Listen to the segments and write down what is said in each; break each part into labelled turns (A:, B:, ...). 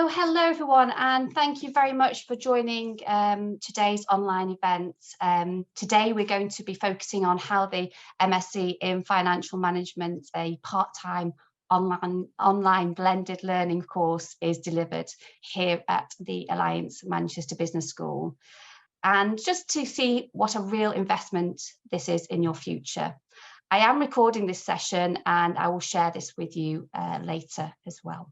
A: So hello everyone, and thank you very much for joining today's online event. Today we're going to be focusing on how the MSc in Financial Management, a part-time online blended learning course, is delivered here at the Alliance Manchester Business School. And just to see what a real investment this is in your future. I am recording this session and I will share this with you later as well.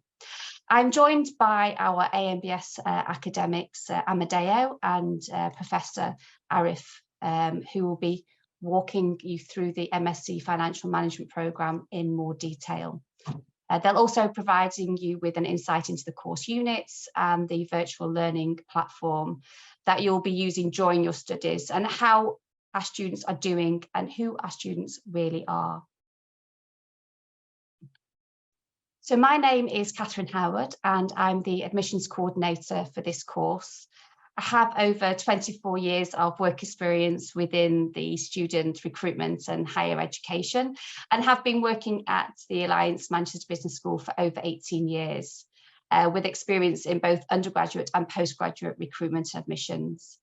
A: I'm joined by our AMBS academics, Amadeo and Professor Arif, who will be walking you through the MSc Financial Management programme in more detail. They'll also be providing you with an insight into the course units and the virtual learning platform that you'll be using during your studies and how our students are doing and who our students really are. So my name is Catherine Howard and I'm the admissions coordinator for this course. I have over 24 years of work experience within the student recruitment and higher education and have been working at the Alliance Manchester Business School for over 18 years with experience in both undergraduate and postgraduate recruitment and admissions.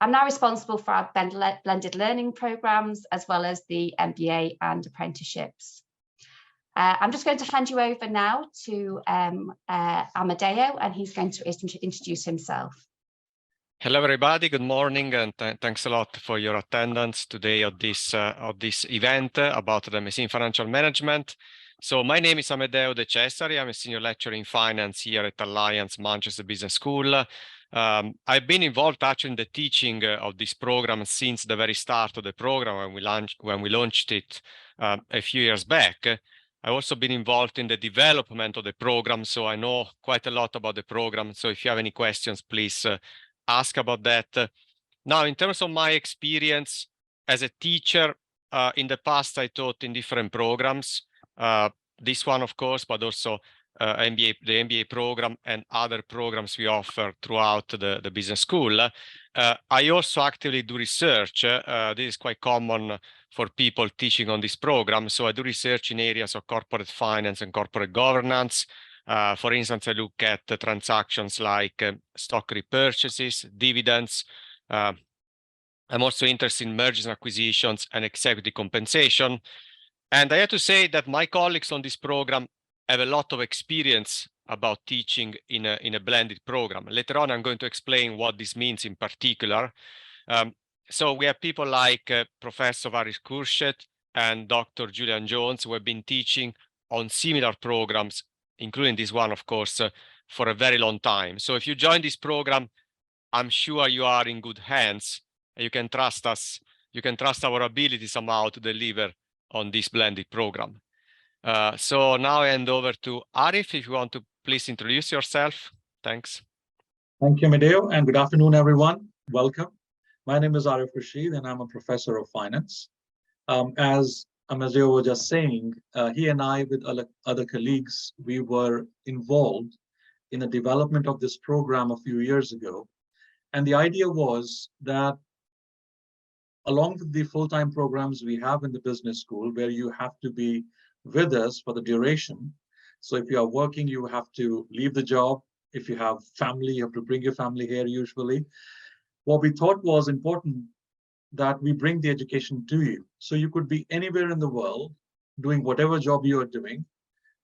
A: I'm now responsible for our blended learning programmes as well as the MBA and apprenticeships. I'm just going to hand you over now to Amadeo, and he's going to introduce himself.
B: Hello, everybody. Good morning, and thanks a lot for your attendance today of this event about the MSc in Financial Management. So my name is Amadeo De Cesari. I'm a senior lecturer in finance here at Alliance Manchester Business School. I've been involved actually in the teaching of this program since the very start of the program when we launched it a few years back. I've also been involved in the development of the program, so I know quite a lot about the program. So if you have any questions, please ask about that. Now, in terms of my experience as a teacher, in the past, I taught in different programs. This one, of course, but also the MBA program and other programs we offer throughout the business school. I also actively do research. This is quite common for people teaching on this program. So I do research in areas of corporate finance and corporate governance. For instance, I look at transactions like stock repurchases, dividends. I'm also interested in mergers and acquisitions and executive compensation. And I have to say that my colleagues on this program have a lot of experience about teaching in a blended program. Later on, I'm going to explain what this means in particular. So we have people like Professor Arif Khurshid and Dr. Julian Jones, who have been teaching on similar programs, including this one, of course, for a very long time. So if you join this program, I'm sure you are in good hands. You can trust us. You can trust our ability somehow to deliver on this blended program. So now I hand over to Arif, if you want to please introduce yourself. Thanks.
C: Thank you, Amadeo, and good afternoon, everyone. Welcome. My name is Arif Khurshid, and I'm a professor of finance. As Amadeo was just saying, he and I, with other colleagues, we were involved in the development of this program a few years ago. And the idea was that along with the full-time programs we have in the business school, where you have to be with us for the duration. So if you are working, you have to leave the job. If you have family, you have to bring your family here usually. What we thought was important that we bring the education to you. So you could be anywhere in the world doing whatever job you are doing.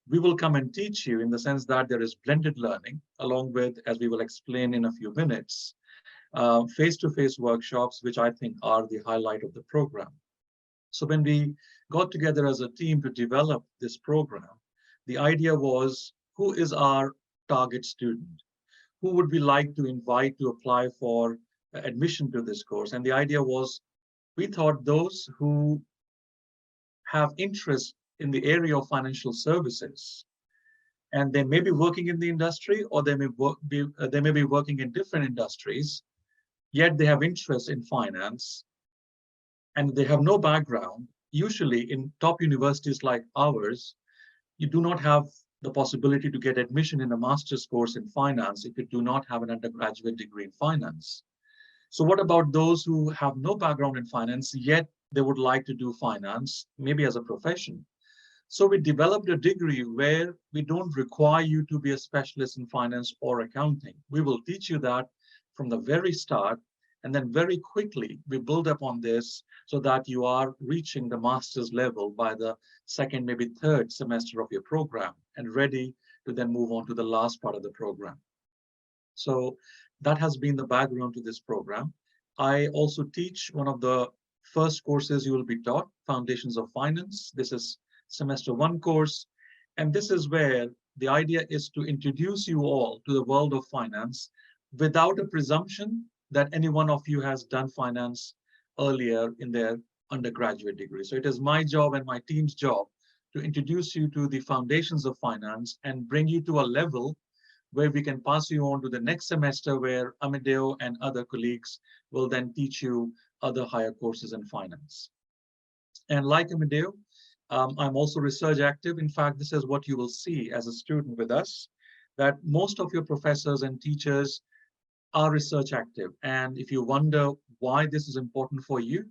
C: We will come and teach you in the sense that there is blended learning along with, as we will explain in a few minutes, face-to-face workshops, which I think are the highlight of the program. So when we got together as a team to develop this program, the idea was, who is our target student? Who would we like to invite to apply for admission to this course? And the idea was, we thought those who have interest in the area of financial services, and they may be working in the industry, or they may be working in different industries, yet they have interest in finance, and they have no background. Usually in top universities like ours, you do not have the possibility to get admission in a master's course in finance if you do not have an undergraduate degree in finance. So what about those who have no background in finance, yet they would like to do finance, maybe as a profession? So we developed a degree where we don't require you to be a specialist in finance or accounting. We will teach you that from the very start, and then very quickly we build upon this so that you are reaching the master's level by the second, maybe third semester of your program, and ready to then move on to the last part of the program. So that has been the background to this program. I also teach one of the first courses you will be taught, Foundations of Finance. This is semester 1 course. And this is where the idea is to introduce you all to the world of finance without a presumption that any one of you has done finance earlier in their undergraduate degree. So it is my job and my team's job to introduce you to the foundations of finance and bring you to a level where we can pass you on to the next semester, where Amedeo and other colleagues will then teach you other higher courses in finance. And like Amedeo, I'm also research active. In fact, this is what you will see as a student with us, that most of your professors and teachers are research active. And if you wonder why this is important for you,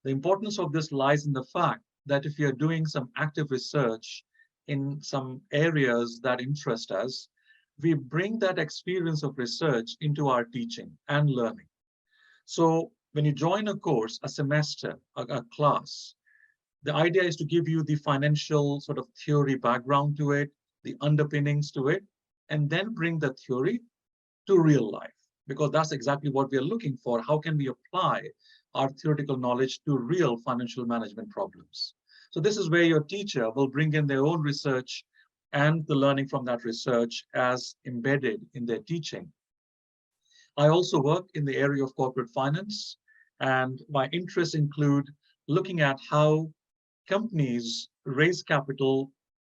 C: the importance of this lies in the fact that if you're doing some active research in some areas that interest us, we bring that experience of research into our teaching and learning. So when you join a course, a semester, a class, the idea is to give you the financial sort of theory background to it, the underpinnings to it, and then bring the theory to real life, because that's exactly what we are looking for. How can we apply our theoretical knowledge to real financial management problems? So this is where your teacher will bring in their own research and the learning from that research as embedded in their teaching. I also work in the area of corporate finance, and my interests include looking at how companies raise capital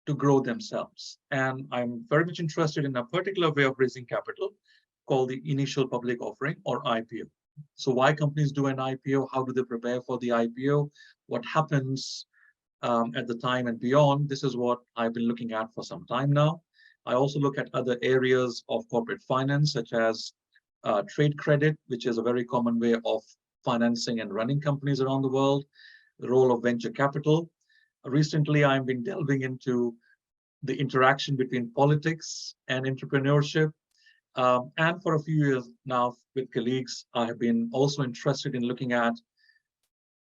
C: to grow themselves. And I'm very much interested in a particular way of raising capital called the initial public offering, or IPO. So why companies do an IPO, how do they prepare for the IPO, what happens at the time and beyond. This is what I've been looking at for some time now. I also look at other areas of corporate finance, such as trade credit, which is a very common way of financing and running companies around the world, the role of venture capital. Recently, I've been delving into the interaction between politics and entrepreneurship. And for a few years now with colleagues, I have been also interested in looking at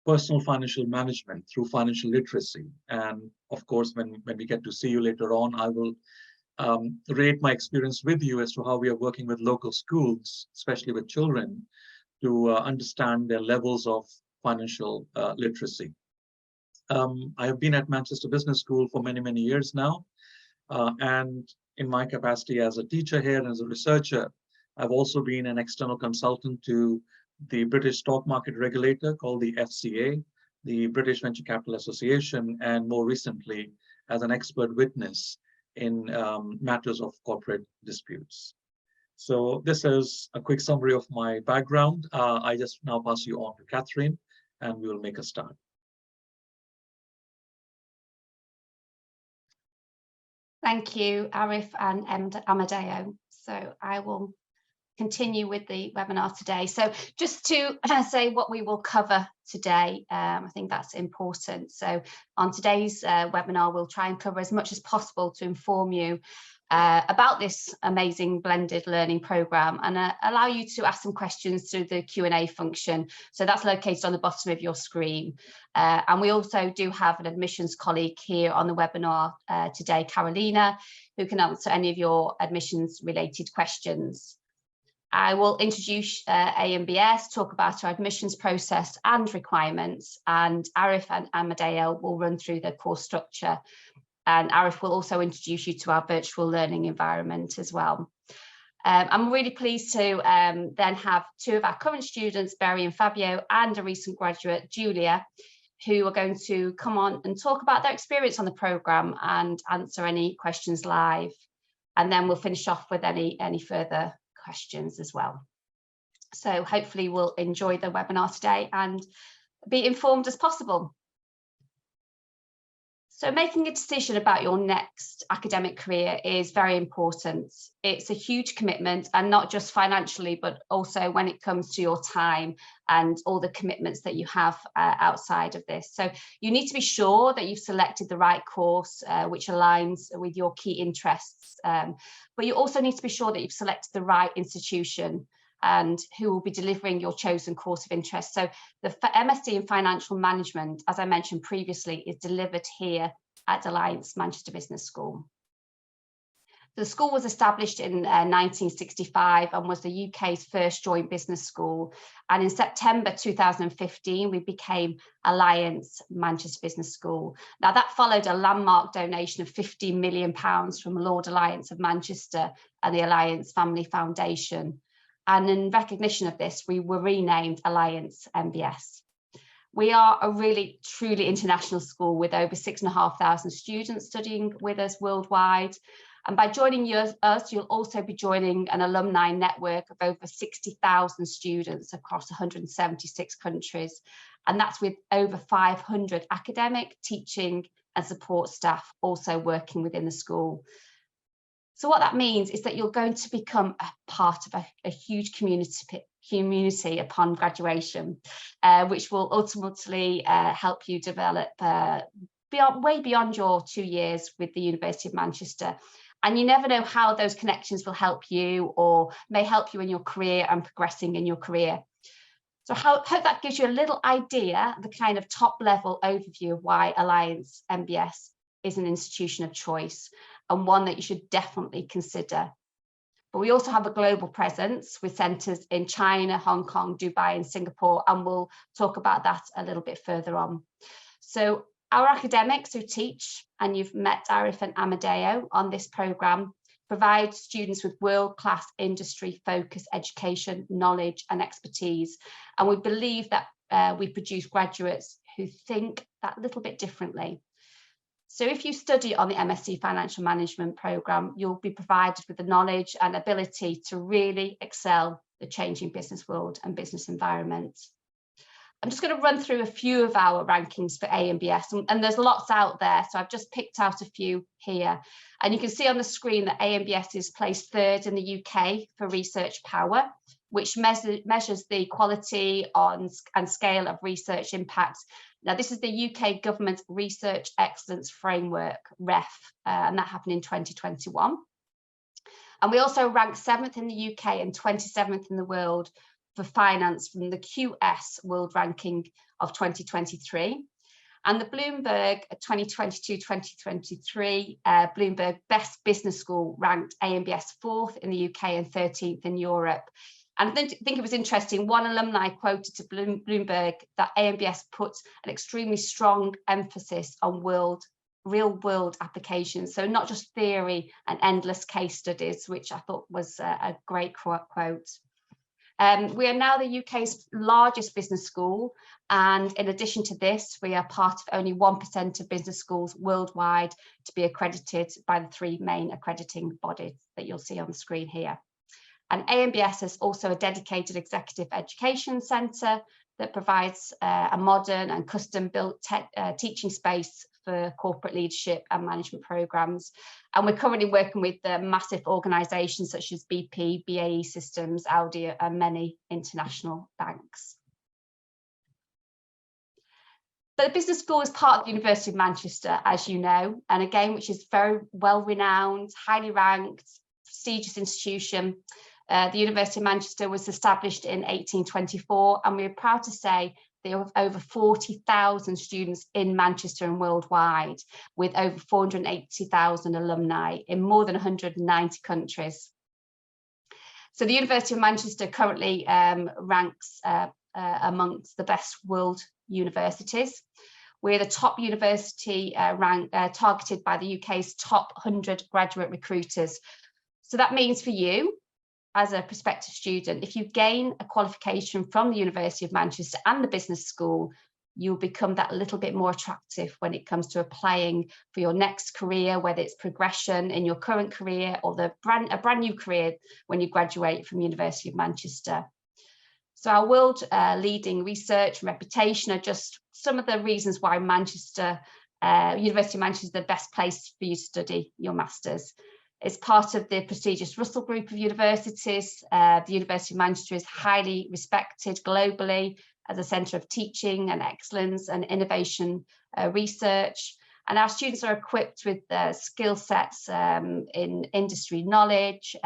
C: personal financial management through financial literacy. And of course, when we get to see you later on, I will rate my experience with you as to how we are working with local schools, especially with children, to understand their levels of financial literacy. I have been at Manchester Business School for many, many years now. And in my capacity as a teacher here and as a researcher, I've also been an external consultant to the British stock market regulator called the FCA, the British Venture Capital Association, and more recently as an expert witness in matters of corporate disputes. So this is a quick summary of my background. I just now pass you on to Catherine, and we will make a start.
A: Thank you, Arif and Amedeo. So I will continue with the webinar today. So just to say what we will cover today, I think that's important. So on today's webinar, we'll try and cover as much as possible to inform you about this amazing blended learning program, and allow you to ask some questions through the Q&A function. So that's located on the bottom of your screen. And we also do have an admissions colleague here on the webinar today, Carolina, who can answer any of your admissions related questions. I will introduce AMBS, talk about our admissions process and requirements, and Arif and Amedeo will run through the course structure. And Arif will also introduce you to our virtual learning environment as well. I'm really pleased to then have two of our current students, Barry and Fabio, and a recent graduate, Julia, who are going to come on and talk about their experience on the programme and answer any questions live. And then we'll finish off with any further questions as well. So hopefully we'll enjoy the webinar today and be informed as possible. So making a decision about your next academic career is very important. It's a huge commitment, and not just financially, but also when it comes to your time and all the commitments that you have outside of this. So you need to be sure that you've selected the right course which aligns with your key interests. But you also need to be sure that you've selected the right institution and who will be delivering your chosen course of interest. So the MSc in Financial Management, as I mentioned previously, is delivered here at Alliance Manchester Business School. The school was established in 1965 and was the UK's first joint business school. And in September 2015, we became Alliance Manchester Business School. Now that followed a landmark donation of £15 million from Lord Alliance of Manchester and the Alliance Family Foundation. And in recognition of this, we were renamed Alliance MBS. We are a really, truly international school with over 6,500 students studying with us worldwide. And by joining us, you'll also be joining an alumni network of over 60,000 students across 176 countries. And that's with over 500 academic, teaching and support staff also working within the school. So what that means is that you're going to become a part of a huge community upon graduation, which will ultimately help you develop way beyond your 2 years with the University of Manchester. And you never know how those connections will help you or may help you in your career and progressing in your career. So I hope that gives you a little idea, the kind of top level overview of why Alliance MBS is an institution of choice and one that you should definitely consider. But we also have a global presence with centres in China, Hong Kong, Dubai and Singapore, and we'll talk about that a little bit further on. So our academics who teach, and you've met Arif and Amadeo on this programme, provide students with world-class industry-focused education, knowledge and expertise. And we believe that we produce graduates who think that little bit differently. So if you study on the MSc Financial Management programme, you'll be provided with the knowledge and ability to really excel the changing business world and business environment. I'm just going to run through a few of our rankings for AMBS, and there's lots out there, so I've just picked out a few here. And you can see on the screen that AMBS is placed 3rd in the UK for research power, which measures the quality and scale of research impact. Now, this is the UK Government Research Excellence Framework, REF, and that happened in 2021. And we also ranked 7th in the UK and 27th in the world for finance from the QS World Ranking of 2023. And the Bloomberg 2022-2023 Bloomberg Best Business School ranked AMBS 4th in the UK and 13th in Europe. And I think it was interesting, one alumni quoted to Bloomberg that AMBS puts an extremely strong emphasis on real world applications. So not just theory and endless case studies, which I thought was a great quote. We are now the UK's largest business school. And in addition to this, we are part of only 1% of business schools worldwide to be accredited by the 3 main accrediting bodies that you'll see on the screen here. And AMBS is also a dedicated executive education centre that provides a modern and custom-built teaching space for corporate leadership and management programmes. And we're currently working with massive organisations such as BP, BAE Systems, Audi and many international banks. But the business school is part of the University of Manchester, as you know, and again, which is very well renowned, highly ranked, prestigious institution. The University of Manchester was established in 1824, and we're proud to say there are over 40,000 students in Manchester and worldwide, with over 480,000 alumni in more than 190 countries. So the University of Manchester currently ranks amongst the best world universities. We're the top university targeted by the UK's top 100 graduate recruiters. So that means for you, as a prospective student, if you gain a qualification from the University of Manchester and the business school, you'll become that little bit more attractive when it comes to applying for your next career, whether it's progression in your current career or a brand new career when you graduate from University of Manchester. So our world leading research and reputation are just some of the reasons why Manchester University of Manchester is the best place for you to study your masters. It's part of the prestigious Russell Group of universities. The University of Manchester is highly respected globally as a centre of teaching and excellence and innovation research. And our students are equipped with skill sets in industry knowledge,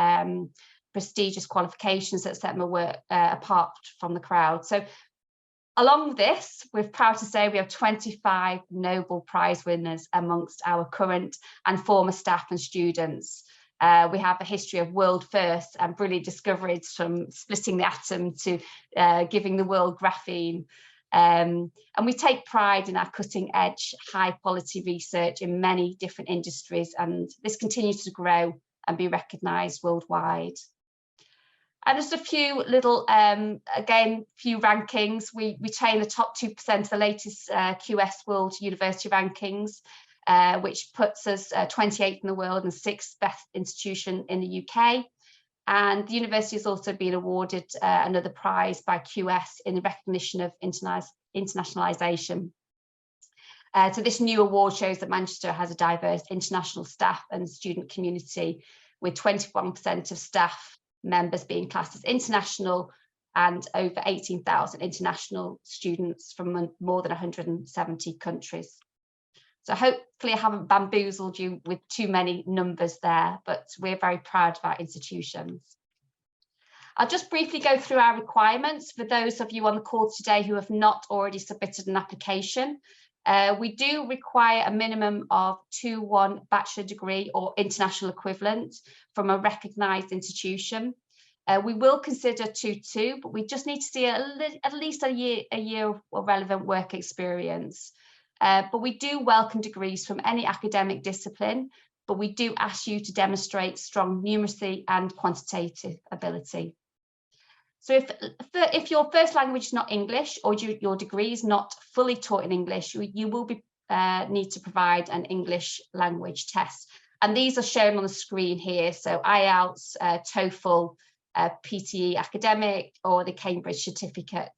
A: prestigious qualifications that set them apart from the crowd. So along with this, we're proud to say we have 25 Nobel Prize winners amongst our current and former staff and students. We have a history of world firsts and brilliant discoveries, from splitting the atom to giving the world graphene. And we take pride in our cutting edge, high quality research in many different industries, and this continues to grow and be recognised worldwide. And just a few little, again, few rankings. We retain the top 2% of the latest QS World University Rankings, which puts us 28th in the world and 6th best institution in the UK. And the university has also been awarded another prize by QS in the recognition of internationalisation. So this new award shows that Manchester has a diverse international staff and student community, with 21% of staff members being classed as international and over 18,000 international students from more than 170 countries. So hopefully I haven't bamboozled you with too many numbers there, but we're very proud of our institutions. I'll just briefly go through our requirements for those of you on the call today who have not already submitted an application. We do require a minimum of 2-1 bachelor degree or international equivalent from a recognised institution. We will consider 2-2, but we just need to see at least a year of relevant work experience. But we do welcome degrees from any academic discipline, but we do ask you to demonstrate strong numeracy and quantitative ability. So if your first language is not English, or your degree is not fully taught in English, you will need to provide an English language test. And these are shown on the screen here. So IELTS, TOEFL, PTE academic, or the Cambridge certificate.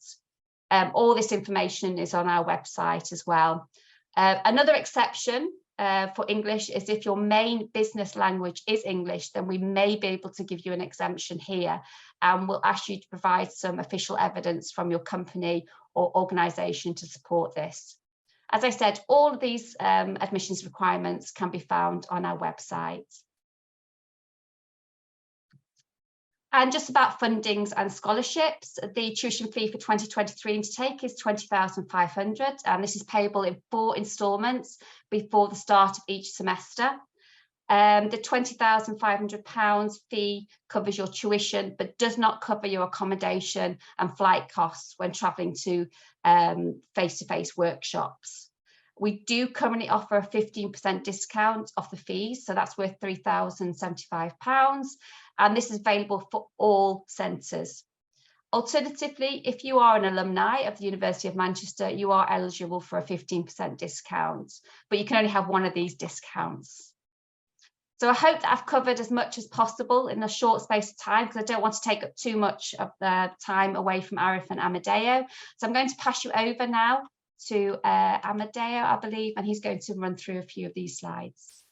A: All this information is on our website as well. Another exception for English is if your main business language is English, then we may be able to give you an exemption here, and we'll ask you to provide some official evidence from your company or organisation to support this. As I said, all of these admissions requirements can be found on our website. And just about fundings and scholarships, the tuition fee for 2023 intake is £20,500, and this is payable in 4 instalments before the start of each semester. The £20,500 fee covers your tuition, but does not cover your accommodation and flight costs when travelling to face-to-face workshops. We do currently offer a 15% discount off the fees, so that's worth £3,075, and this is available for all centres. Alternatively, if you are an alumni of the University of Manchester, you are eligible for a 15% discount, but you can only have one of these discounts. So I hope that I've covered as much as possible in a short space of time, because I don't want to take up too much of the time away from Arif and Amadeo. So I'm going to pass you over now to Amadeo, I believe, and he's going to run through a few of these slides.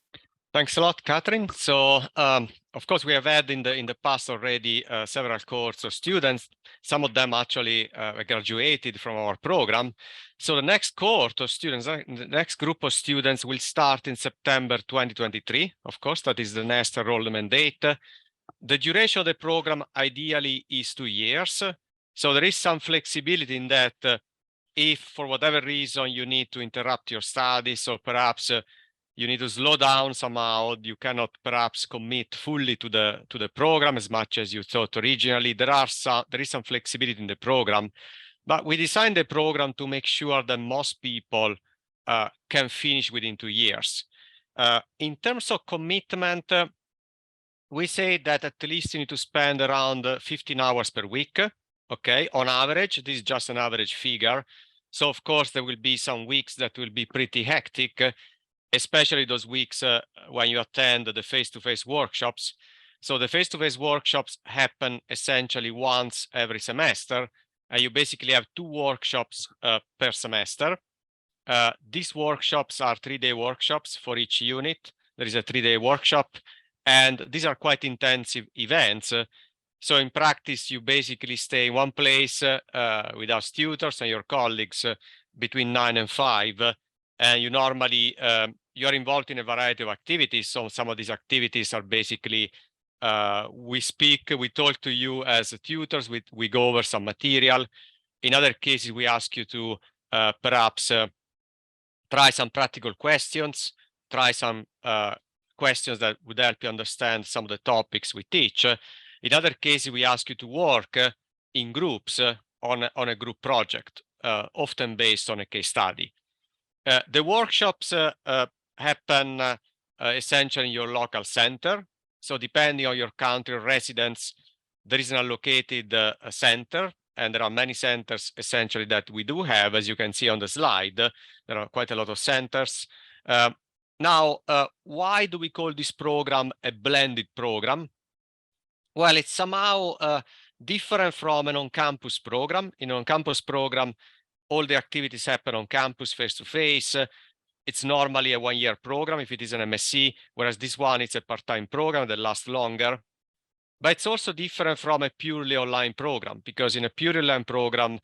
B: Thanks a lot, Catherine. So, of course, we have had in the past already several cohorts of students. Some of them actually graduated from our program. So the next cohort of students, the next group of students will start in September 2023. Of course, that is the next enrollment date. The duration of the program ideally is 2 years. So there is some flexibility in that if for whatever reason you need to interrupt your studies, or perhaps you need to slow down somehow, you cannot perhaps commit fully to the program as much as you thought originally. There is some flexibility in the program, but we designed the program to make sure that most people can finish within 2 years. In terms of commitment, we say that at least you need to spend around 15 hours per week. Okay, on average, this is just an average figure. So of course there will be some weeks that will be pretty hectic, especially those weeks when you attend the face-to-face workshops. So the face-to-face workshops happen essentially once every semester, and you basically have 2 workshops per semester. These workshops are 3-day workshops for each unit. There is a 3-day workshop, and these are quite intensive events. So in practice, you basically stay in one place with us tutors and your colleagues between 9 and 5. And you normally, you're involved in a variety of activities. So some of these activities are basically, we talk to you as tutors, we go over some material. In other cases, we ask you to perhaps try some practical questions, try some questions that would help you understand some of the topics we teach. In other cases, we ask you to work in groups on a group project, often based on a case study. The workshops happen essentially in your local center. So depending on your country of residence, there is an allocated center, and there are many centers essentially that we do have, as you can see on the slide. There are quite a lot of centers. Now, why do we call this program a blended program? Well, it's somehow different from an on-campus program. In an on-campus program, all the activities happen on campus face-to-face. It's normally a one-year program if it is an MSc, whereas this one is a part-time program that lasts longer. But it's also different from a purely online program, because in a purely online program,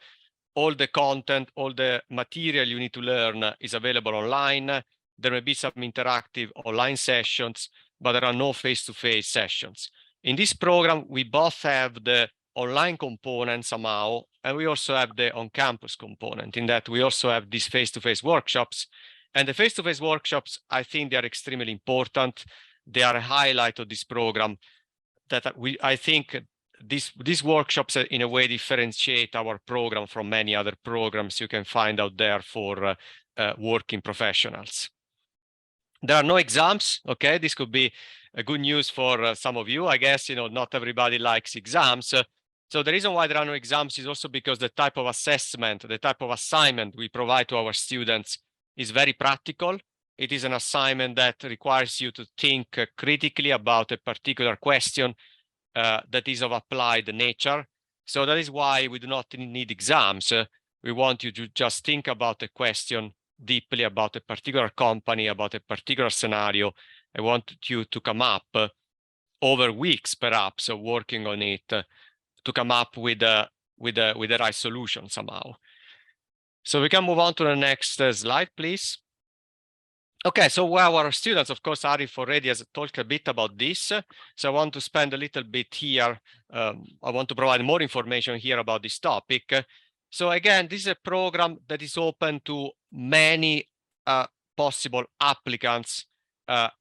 B: all the content, all the material you need to learn is available online. There may be some interactive online sessions, but there are no face-to-face sessions. In this program, we both have the online component somehow, and we also have the on-campus component, in that we also have these face-to-face workshops. And the face-to-face workshops, I think they are extremely important. They are a highlight of this program. I think these workshops in a way differentiate our program from many other programs you can find out there for working professionals. There are no exams, okay? This could be a good news for some of you. I guess, not everybody likes exams. So the reason why there are no exams is also because the type of assessment, the type of assignment we provide to our students is very practical. It is an assignment that requires you to think critically about a particular question that is of applied nature. So that is why we do not need exams. We want you to just think about a question deeply, about a particular company, about a particular scenario. I want you to come up over weeks, perhaps, working on it to come up with the right solution somehow. So we can move on to the next slide, please. Okay, so our students, of course, Arif already has talked a bit about this. So I want to spend a little bit here. I want to provide more information here about this topic. So again, this is a program that is open to many possible applicants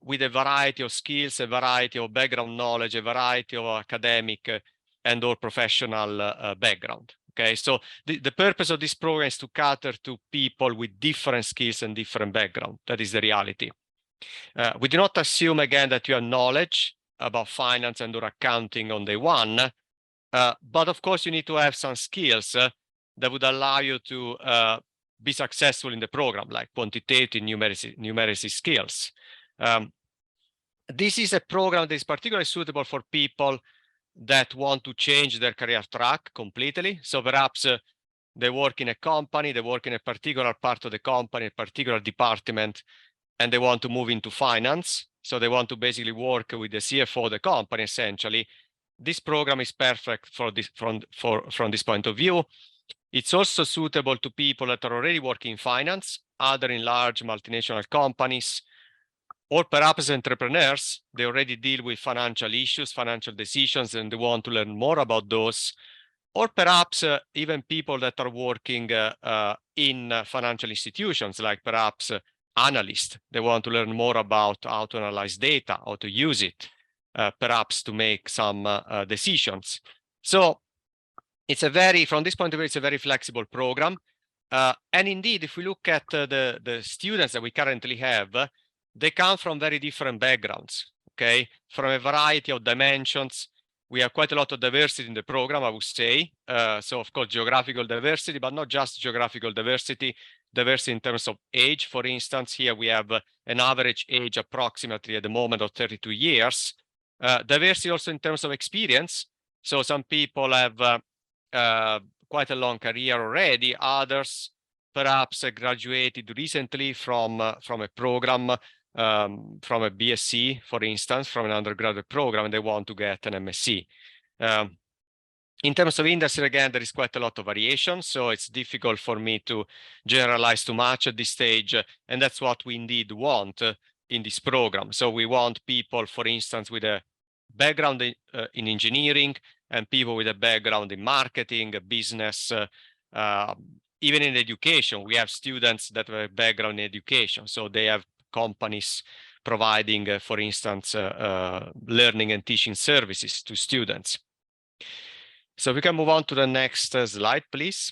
B: with a variety of skills, a variety of background knowledge, a variety of academic and or professional background. Okay, so the purpose of this program is to cater to people with different skills and different background. That is the reality. We do not assume, again, that you have knowledge about finance and or accounting on day one, but of course you need to have some skills that would allow you to be successful in the program, like quantitative numeracy skills. This is a program that is particularly suitable for people that want to change their career track completely. So perhaps they work in a company, they work in a particular part of the company, a particular department, and they want to move into finance. So they want to basically work with the CFO of the company, essentially. This program is perfect for this, from this point of view. It's also suitable to people that are already working in finance, either in large multinational companies, or perhaps entrepreneurs. They already deal with financial issues, financial decisions, and they want to learn more about those. Or perhaps even people that are working in financial institutions, like perhaps analysts. They want to learn more about how to analyze data, how to use it, perhaps to make some decisions. So it's from this point of view, it's a very flexible program. And indeed, if we look at the students that we currently have, they come from very different backgrounds, okay? From a variety of dimensions. We have quite a lot of diversity in the program, I would say. So of course, geographical diversity, but not just geographical diversity, diversity in terms of age. For instance, here we have an average age approximately at the moment of 32 years. Diversity also in terms of experience. So some people have quite a long career already. Others perhaps graduated recently from a program, from a BSc, for instance, from an undergraduate program, and they want to get an MSc. In terms of industry, again, there is quite a lot of variation, so it's difficult for me to generalize too much at this stage, and that's what we indeed want in this program. So we want people, for instance, with a background in engineering, and people with a background in marketing, business, even in education. We have students that have a background in education, so they have companies providing, for instance, learning and teaching services to students. So we can move on to the next slide, please.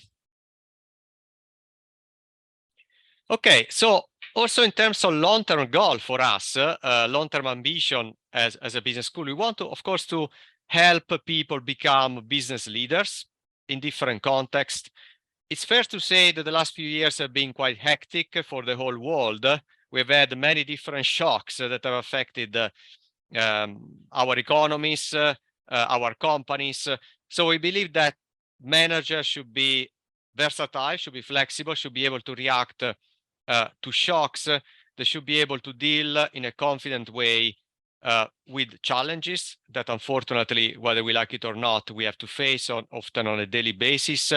B: Okay, so also in terms of long-term goal for us, long-term ambition as a business school, we want to, of course, to help people become business leaders in different contexts. It's fair to say that the last few years have been quite hectic for the whole world. We've had many different shocks that have affected our economies, our companies. So we believe that managers should be versatile, should be flexible, should be able to react to shocks. They should be able to deal in a confident way with challenges that, unfortunately, whether we like it or not, we have to face often on a daily basis.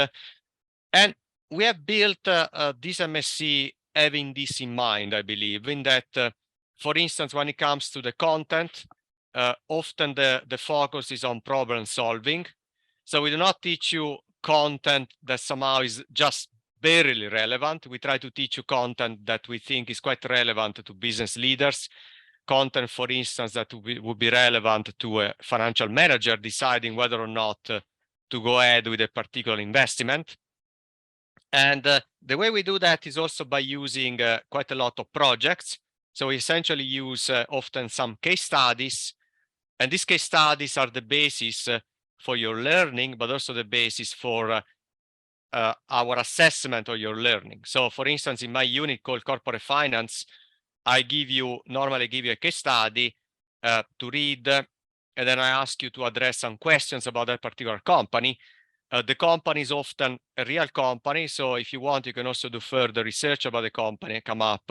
B: And we have built this MSc having this in mind, I believe, in that, for instance, when it comes to the content, often the focus is on problem solving. So we do not teach you content that somehow is just barely relevant. We try to teach you content that we think is quite relevant to business leaders. Content, for instance, that would be relevant to a financial manager deciding whether or not to go ahead with a particular investment. And the way we do that is also by using quite a lot of projects. So we essentially use often some case studies. And these case studies are the basis for your learning, but also the basis for our assessment of your learning. So for instance, in my unit called Corporate Finance, I normally give you a case study to read, and then I ask you to address some questions about that particular company. The company is often a real company, so if you want, you can also do further research about the company and come up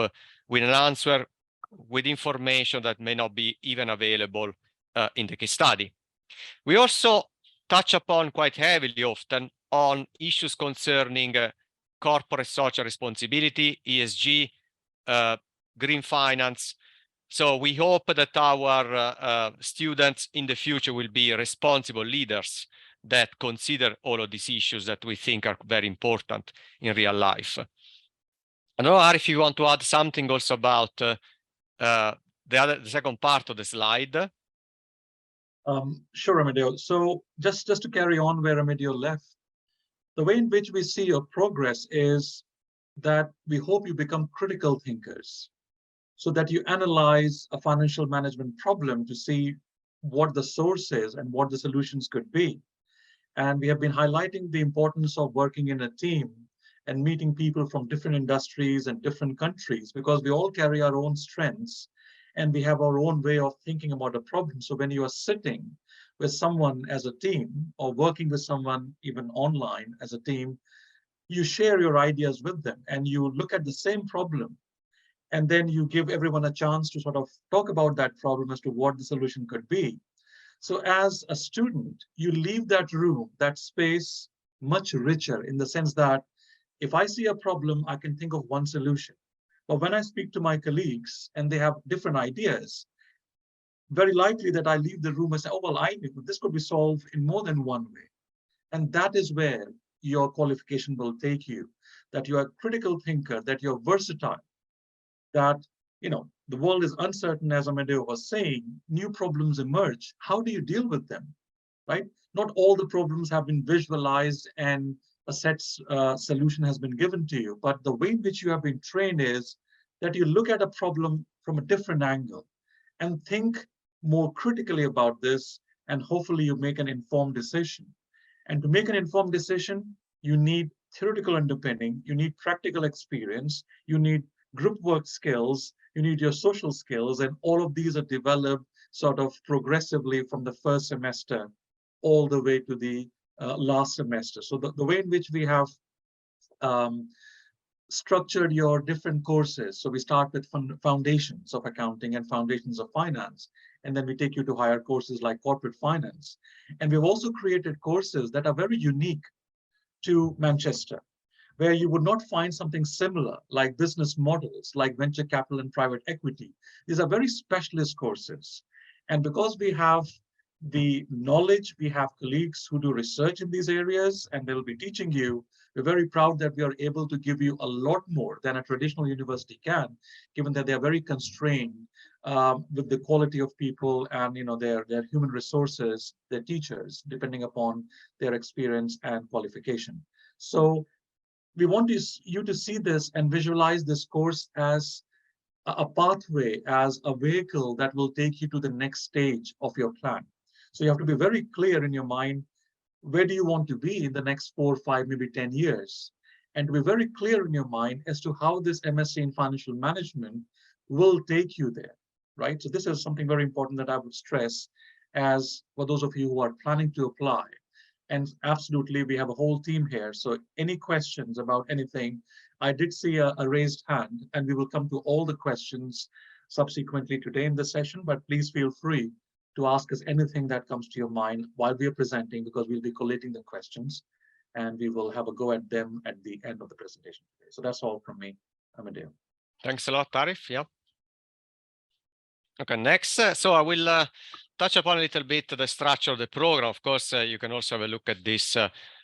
B: with an answer with information that may not be even available in the case study. We also touch upon quite heavily often on issues concerning corporate social responsibility, ESG, green finance. So we hope that our students in the future will be responsible leaders that consider all of these issues that we think are very important in real life. I don't know, Ari, if you want to add something also about the second part of the slide.
C: Sure, Amedeo. So just to carry on where Amedeo left, the way in which we see your progress is that we hope you become critical thinkers, so that you analyze a financial management problem to see what the source is and what the solutions could be. And we have been highlighting the importance of working in a team and meeting people from different industries and different countries, because we all carry our own strengths and we have our own way of thinking about a problem. So when you are sitting with someone as a team or working with someone even online as a team, you share your ideas with them and you look at the same problem, and then you give everyone a chance to sort of talk about that problem as to what the solution could be. So as a student, you leave that room, that space, much richer in the sense that if I see a problem, I can think of one solution. But when I speak to my colleagues and they have different ideas, very likely that I leave the room and say, oh, well, I knew this could be solved in more than one way. And that is where your qualification will take you, that you are a critical thinker, that you're versatile, that, you know, the world is uncertain, as Amedeo was saying, new problems emerge. How do you deal with them, right? Not all the problems have been visualized and a set solution has been given to you, but the way in which you have been trained is that you look at a problem from a different angle and think more critically about this, and hopefully you make an informed decision. And to make an informed decision, you need theoretical underpinning, you need practical experience, you need group work skills, you need your social skills, and all of these are developed sort of progressively from the first semester all the way to the last semester. So the way in which we have structured your different courses. So we start with foundations of accounting and foundations of finance, and then we take you to higher courses like corporate finance. And we've also created courses that are very unique to Manchester, where you would not find something similar, like business models, like venture capital and private equity. These are very specialist courses. And because we have the knowledge, we have colleagues who do research in these areas, and they'll be teaching you. We're very proud that we are able to give you a lot more than a traditional university can, given that they are very constrained with the quality of people and their human resources, their teachers, depending upon their experience and qualification. So we want you to see this and visualize this course as a pathway, as a vehicle that will take you to the next stage of your plan. So you have to be very clear in your mind, where do you want to be in the next 4, 5, maybe 10 years? And to be very clear in your mind as to how this MSc in financial management will take you there, right? So this is something very important that I would stress as for those of you who are planning to apply. And absolutely, we have a whole team here. So any questions about anything, I did see a raised hand, and we will come to all the questions subsequently today in the session, but please feel free to ask us anything that comes to your mind while we are presenting, because we'll be collating the questions and we will have a go at them at the end of the presentation today. So that's all from me, Amedeo.
B: Thanks a lot, Arif. Yeah. Okay, next. So I will touch upon a little bit the structure of the program. Of course, you can also have a look at this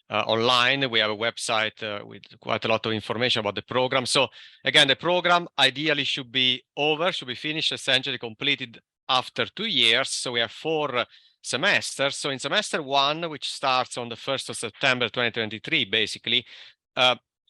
B: online. We have a website with quite a lot of information about the program. So again, the program ideally should be finished, essentially completed after 2 years. So we have 4 semesters. So in semester 1, which starts on the 1st of September 2023, basically,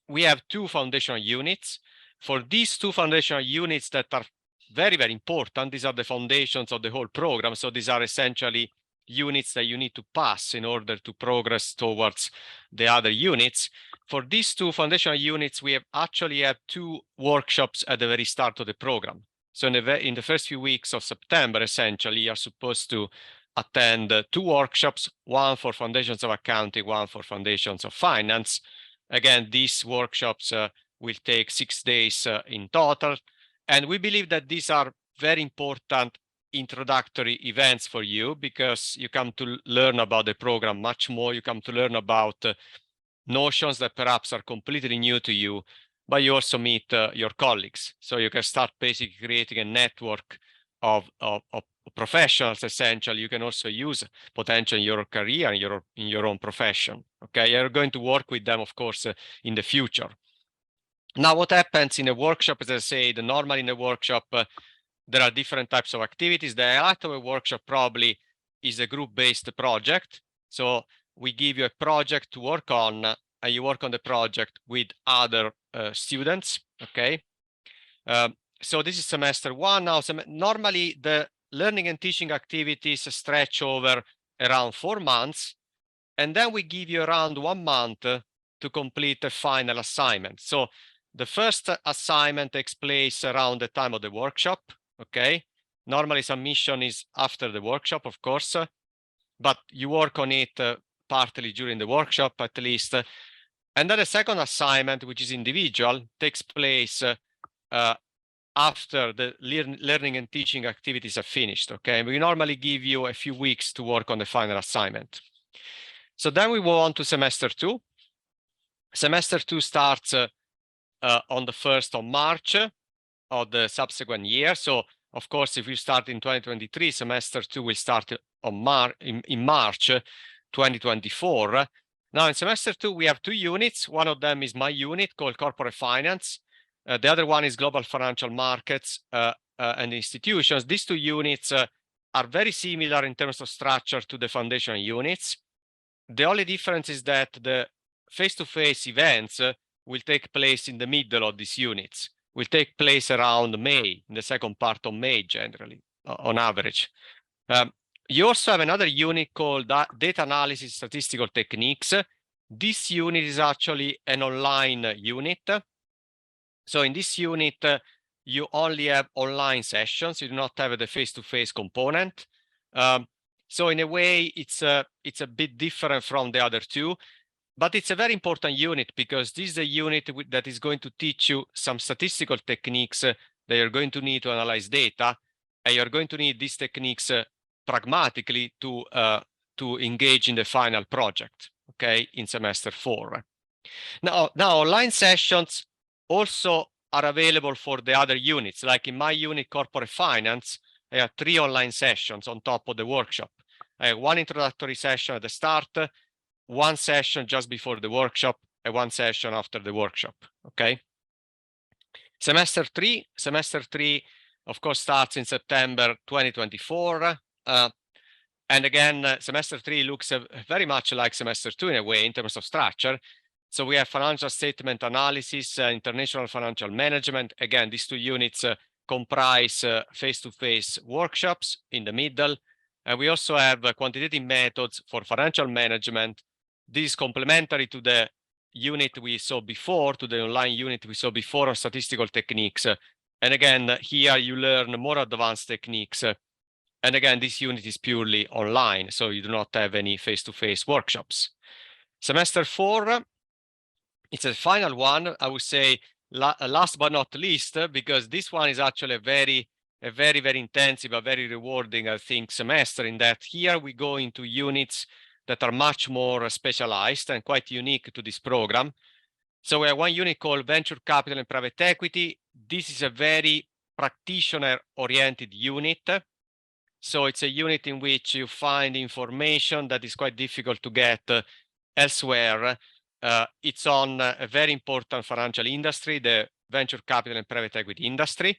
B: we have 2 foundational units. For these 2 foundational units that are very, very important, these are the foundations of the whole program. So these are essentially units that you need to pass in order to progress towards the other units. For these 2 foundational units, we have actually had 2 workshops at the very start of the program. So in the first few weeks of September, essentially, you're supposed to attend 2 workshops, one for foundations of accounting, one for foundations of finance. Again, these workshops will take 6 days in total. And we believe that these are very important introductory events for you, because you come to learn about the program much more. You come to learn about notions that perhaps are completely new to you, but you also meet your colleagues. So you can start basically creating a network of professionals, essentially. You can also use potentially in your career, in your own profession. Okay, you're going to work with them, of course, in the future. Now, what happens in a workshop, as I said, normally in a workshop, there are different types of activities. The highlight of a workshop probably is a group-based project. So we give you a project to work on, and you work on the project with other students, okay? So this is semester 1. Now, normally the learning and teaching activities stretch over around 4 months, and then we give you around 1 month to complete a final assignment. So the first assignment takes place around the time of the workshop, okay? Normally submission is after the workshop, of course, but you work on it partly during the workshop at least. And then the second assignment, which is individual, takes place after the learning and teaching activities are finished, okay? We normally give you a few weeks to work on the final assignment. So then we move on to semester 2. Semester 2 starts on the 1st of March of the subsequent year. So, of course, if you start in 2023, semester 2 will start on in March 2024. Now, in semester 2, we have 2 units. One of them is my unit called Corporate Finance. The other one is Global Financial Markets and Institutions. These 2 units are very similar in terms of structure to the foundation units. The only difference is that the face-to-face events will take place in the middle of these units, will take place around May, in the second part of May, generally, on average. You also have another unit called Data Analysis Statistical Techniques. This unit is actually an online unit. So in this unit, you only have online sessions. You do not have the face-to-face component. So in a way, it's a bit different from the other 2. But it's a very important unit because this is a unit that is going to teach you some statistical techniques that you're going to need to analyze data, and you're going to need these techniques pragmatically to engage in the final project, okay, in semester 4. Now online sessions also are available for the other units. Like in my unit, corporate finance, I have 3 online sessions on top of the workshop. I have 1 introductory session at the start, 1 session just before the workshop, and 1 session after the workshop, okay? Semester 3, of course, starts in September 2024. And again, semester 3 looks very much like semester 2 in a way in terms of structure. So we have financial statement analysis, international financial management. Again, these 2 units comprise face-to-face workshops in the middle. And we also have quantitative methods for financial management. This is complementary to the unit we saw before, to the online unit we saw before on statistical techniques. And again, here you learn more advanced techniques. And again, this unit is purely online, so you do not have any face-to-face workshops. Semester 4, it's a final one, I would say, last but not least, because this one is actually a very, very intensive, a very rewarding, I think, semester, in that here we go into units that are much more specialized and quite unique to this program. So we have 1 unit called Venture Capital and Private Equity. This is a very practitioner-oriented unit. So it's a unit in which you find information that is quite difficult to get elsewhere. It's on a very important financial industry, the venture capital and private equity industry.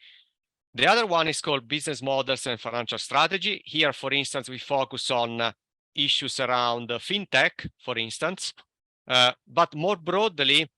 B: The other one is called Business Models and Financial Strategy. Here, for instance, we focus on issues around fintech, for instance. But more broadly,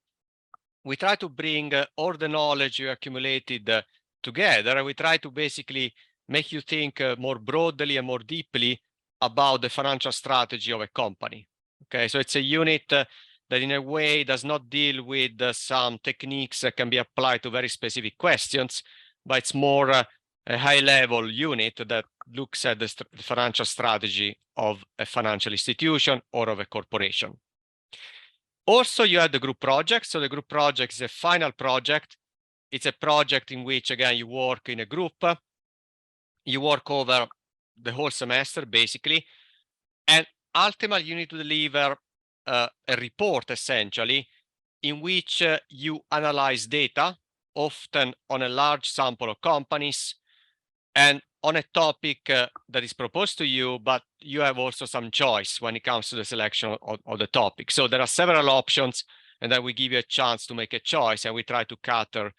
B: we try to bring all the knowledge you accumulated together. We try to basically make you think more broadly and more deeply about the financial strategy of a company. Okay, so it's a unit that in a way does not deal with some techniques that can be applied to very specific questions, but it's more a high-level unit that looks at the financial strategy of a financial institution or of a corporation. Also, you have the group project. So the group project is a final project. It's a project in which, again, you work in a group. You work over the whole semester, basically. And ultimately, you need to deliver a report, essentially, in which you analyze data, often on a large sample of companies, and on a topic that is proposed to you, but you have also some choice when it comes to the selection of the topic. So there are several options, and then we give you a chance to make a choice, and we try to cater,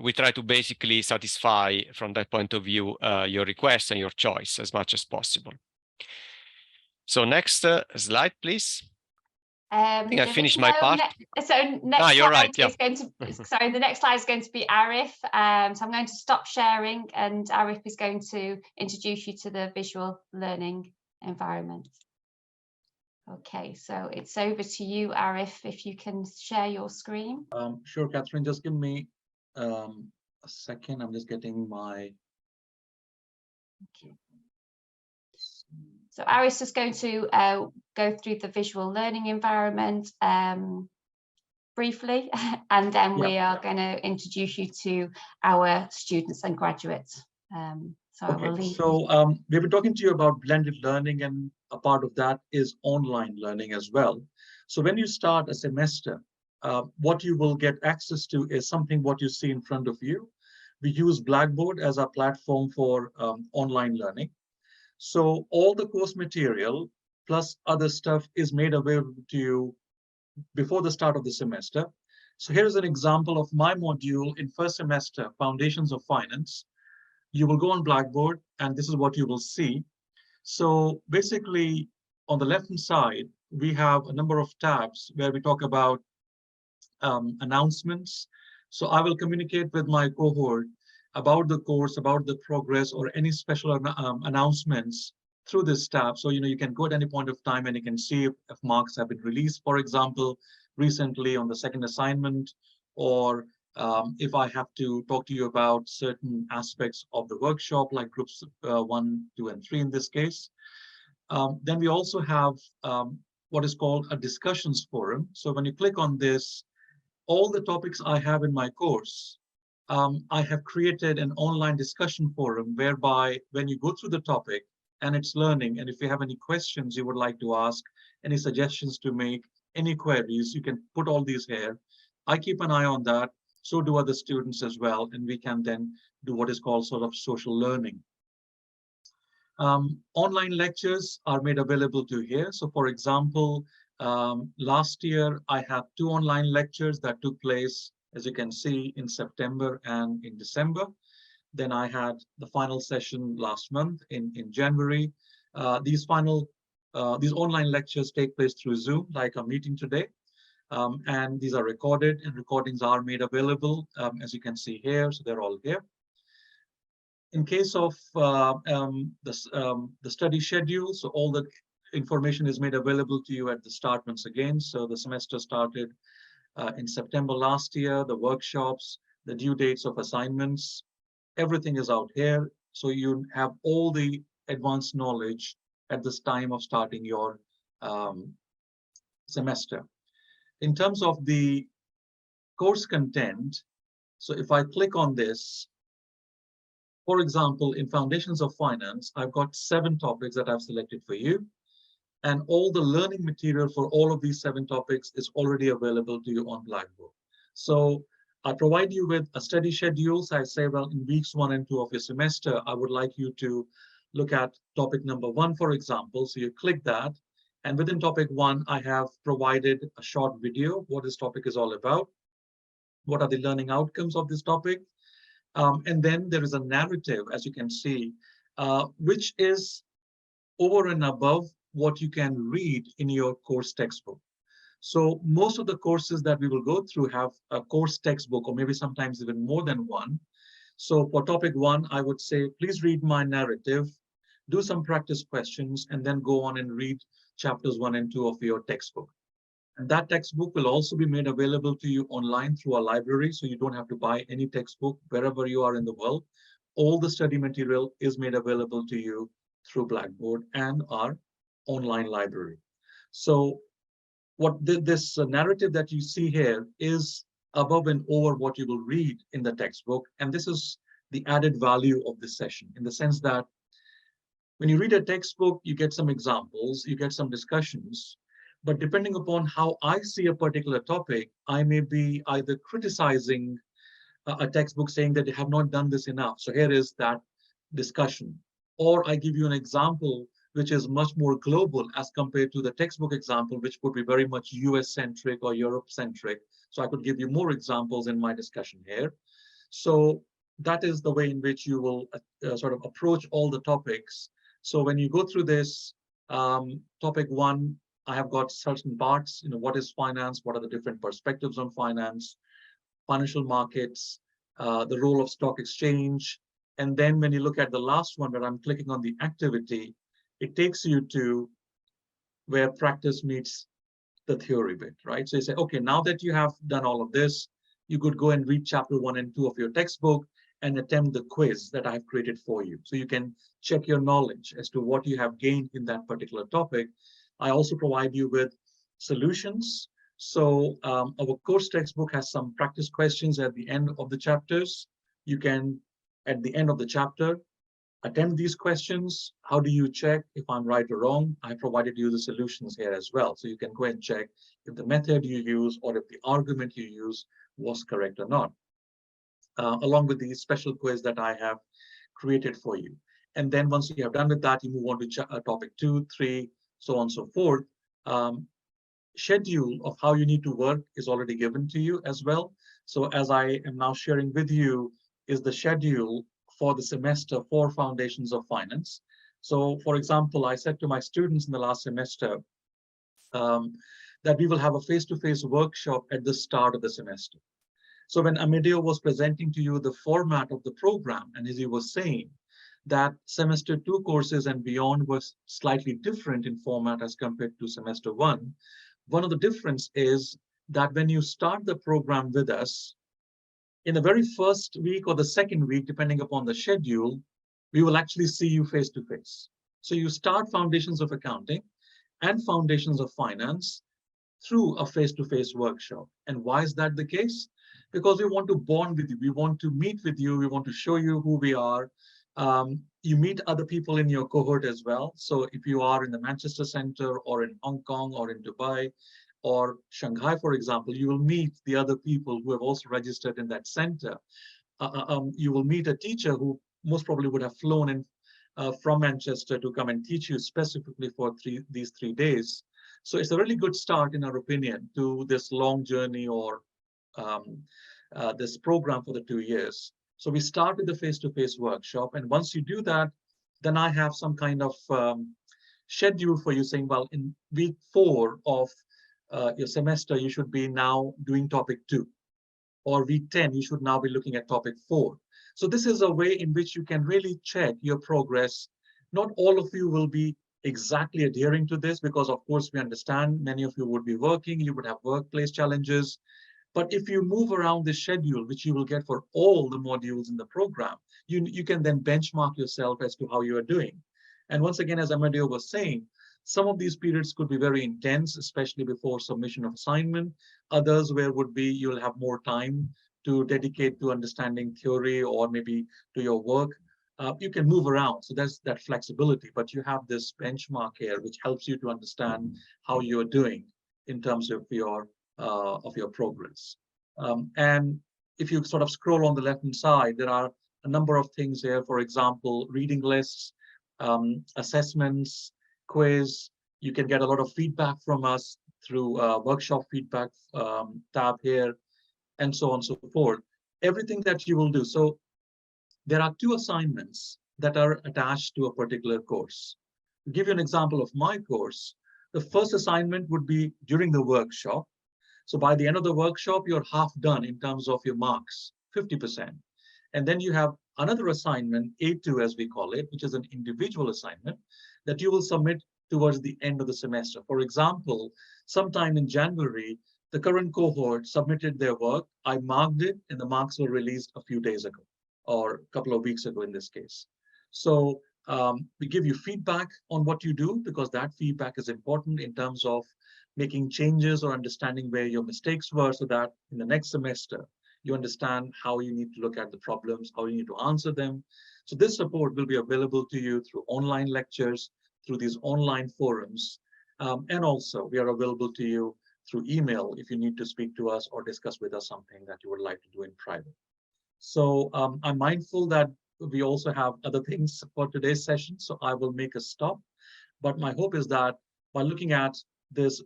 B: we try to basically satisfy, from that point of view, your request and your choice as much as possible. So next slide, please. I think I finished my part.
A: Next
B: you're right. Yeah.
A: Is going to, sorry, the next slide is going to be Arif. So I'm going to stop sharing, and Arif is going to introduce you to the visual learning environment. Okay, so it's over to you, Arif, if you can share your screen.
C: Sure, Catherine, just give me a second. I'm just getting my...
A: Okay. So Arif is going to go through the visual learning environment briefly, and then we are going to introduce you to our students and graduates. So I will leave.
C: So we've been talking to you about blended learning, and a part of that is online learning as well. So when you start a semester, what you will get access to is something what you see in front of you. We use Blackboard as our platform for online learning. So all the course material plus other stuff is made available to you before the start of the semester. So here's an example of my module in first semester, Foundations of Finance. You will go on Blackboard, and this is what you will see. So basically, on the left-hand side, we have a number of tabs where we talk about announcements. So I will communicate with my cohort about the course, about the progress, or any special announcements through this tab. So, you can go at any point of time and you can see if marks have been released, for example, recently on the second assignment, or if I have to talk to you about certain aspects of the workshop, like groups 1, 2, and 3 in this case. Then we also have what is called a discussions forum. So when you click on this, all the topics I have in my course, I have created an online discussion forum whereby when you go through the topic and it's learning, and if you have any questions you would like to ask, any suggestions to make, any queries, you can put all these here. I keep an eye on that. So do other students as well. And we can then do what is called sort of social learning. Online lectures are made available to here. So for example, last year I had 2 online lectures that took place, as you can see, in September and in December. Then I had the final session last month in January. These online lectures take place through Zoom, like I'm meeting today. And these are recorded, and recordings are made available, as you can see here. So they're all here. In case of the study schedule, so all the information is made available to you at the start once again. So the semester started in September last year, the workshops, the due dates of assignments, everything is out here. So you have all the advanced knowledge at this time of starting your semester. In terms of the course content, so if I click on this, for example, in Foundations of Finance, I've got 7 topics that I've selected for you. And all the learning material for all of these 7 topics is already available to you on Blackboard. So I provide you with a study schedule. So I say, well, in weeks 1 and 2 of your semester, I would like you to look at topic number 1, for example. So you click that. And within topic 1, I have provided a short video, what this topic is all about. What are the learning outcomes of this topic? And then there is a narrative, as you can see, which is over and above what you can read in your course textbook. So most of the courses that we will go through have a course textbook, or maybe sometimes even more than one. So for topic 1, I would say, please read my narrative, do some practice questions, and then go on and read chapters 1 and 2 of your textbook. And that textbook will also be made available to you online through our library. So you don't have to buy any textbook wherever you are in the world. All the study material is made available to you through Blackboard and our online library. So what this narrative that you see here is above and over what you will read in the textbook. And this is the added value of this session, in the sense that when you read a textbook, you get some examples, you get some discussions. But depending upon how I see a particular topic, I may be either criticizing a textbook, saying that they have not done this enough. So here is that discussion. Or I give you an example which is much more global as compared to the textbook example, which would be very much US-centric or Europe-centric. So I could give you more examples in my discussion here. So that is the way in which you will sort of approach all the topics. So when you go through this, topic 1, I have got certain parts, what is finance, what are the different perspectives on finance, financial markets, the role of stock exchange. And then when you look at the last one, where I'm clicking on the activity, it takes you to where practice meets the theory bit, right? So you say, okay, now that you have done all of this, you could go and read chapter 1 and 2 of your textbook and attempt the quiz that I've created for you. So you can check your knowledge as to what you have gained in that particular topic. I also provide you with solutions. So our course textbook has some practice questions at the end of the chapters. You can, at the end of the chapter, attempt these questions. How do you check if I'm right or wrong? I provided you the solutions here as well. So you can go and check if the method you use or if the argument you use was correct or not, along with the special quiz that I have created for you. And then once you have done with that, you move on to topic 2, 3, so on and so forth. Schedule of how you need to work is already given to you as well. So as I am now sharing with you is the schedule for the semester for Foundations of Finance. So for example, I said to my students in the last semester that we will have a face-to-face workshop at the start of the semester. So when Amedeo was presenting to you the format of the program, and as he was saying, that semester 2 courses and beyond was slightly different in format as compared to semester 1. One of the difference is that when you start the program with us, in the very first week or the second week, depending upon the schedule, we will actually see you face to face. So you start Foundations of Accounting, and Foundations of Finance through a face-to-face workshop. And why is that the case? Because we want to bond with you. We want to meet with you. We want to show you who we are. You meet other people in your cohort as well. So if you are in the Manchester Center or in Hong Kong or in Dubai or Shanghai, for example, you will meet the other people who have also registered in that center. You will meet a teacher who most probably would have flown in from Manchester to come and teach you specifically for these 3 days. So it's a really good start, in our opinion, to this long journey or this program for the 2 years. So we start with the face-to-face workshop. And once you do that, then I have some kind of schedule for you saying, well, in week 4 of your semester, you should be now doing topic 2. Or week 10, you should now be looking at topic 4. So this is a way in which you can really check your progress. Not all of you will be exactly adhering to this because, of course, we understand many of you would be working, you would have workplace challenges. But if you move around the schedule, which you will get for all the modules in the program, you can then benchmark yourself as to how you are doing. And once again, as Amadeo was saying, some of these periods could be very intense, especially before submission of assignment. Others where would be you'll have more time to dedicate to understanding theory or maybe to your work. You can move around, so there's that flexibility, but you have this benchmark here, which helps you to understand how you're doing in terms of your progress. And if you sort of scroll on the left-hand side, there are a number of things here. For example, reading lists, assessments, quiz. You can get a lot of feedback from us through workshop feedback tab here, and so on and so forth. Everything that you will do. So there are 2 assignments that are attached to a particular course. To give you an example of my course, the first assignment would be during the workshop. So by the end of the workshop, you're half done in terms of your marks, 50%. And then you have another assignment, A2 as we call it, which is an individual assignment that you will submit towards the end of the semester. For example, sometime in January, the current cohort submitted their work. I marked it, and the marks were released a few days ago, or a couple of weeks ago in this case. So we give you feedback on what you do, because that feedback is important in terms of making changes or understanding where your mistakes were, so that in the next semester, you understand how you need to look at the problems, how you need to answer them. So this support will be available to you through online lectures, through these online forums. And also we are available to you through email if you need to speak to us or discuss with us something that you would like to do in private. So I'm mindful that we also have other things for today's session, so I will make a stop. But my hope is that by looking at this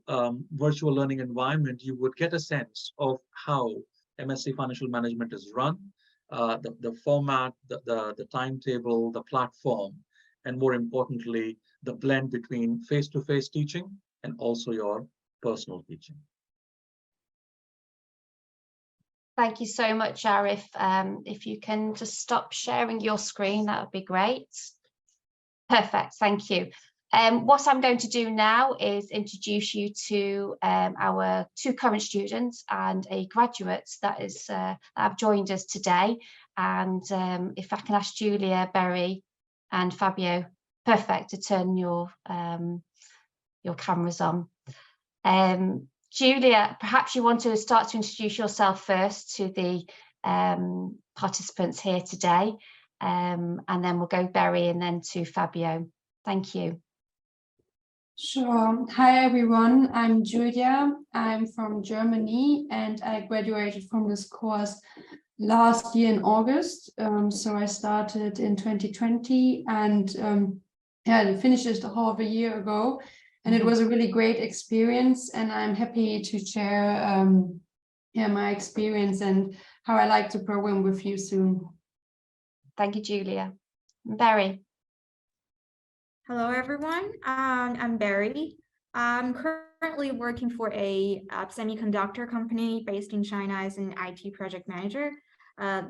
C: virtual learning environment, you would get a sense of how MSc Financial Management is run, the format, the timetable, the platform, and more importantly, the blend between face-to-face teaching and also your personal teaching.
A: Thank you so much, Arif. If you can just stop sharing your screen, that would be great. Perfect, thank you. What I'm going to do now is introduce you to our 2 current students and a graduate that have joined us today. And if I can ask Julia, Berry, and Fabio, perfect, to turn your cameras on. Julia, perhaps you want to start to introduce yourself first to the participants here today, and then we'll go Berry and then to Fabio. Thank you.
D: Sure. Hi, everyone. I'm Julia. I'm from Germany, and I graduated from this course last year in August. So I started in 2020 and I finished it half a year ago. And it was a really great experience. And I'm happy to share my experience and how I like the program with you soon.
A: Thank you, Julia. Berry.
E: Hello, everyone. I'm Berry. I'm currently working for a semiconductor company based in China as an IT project manager,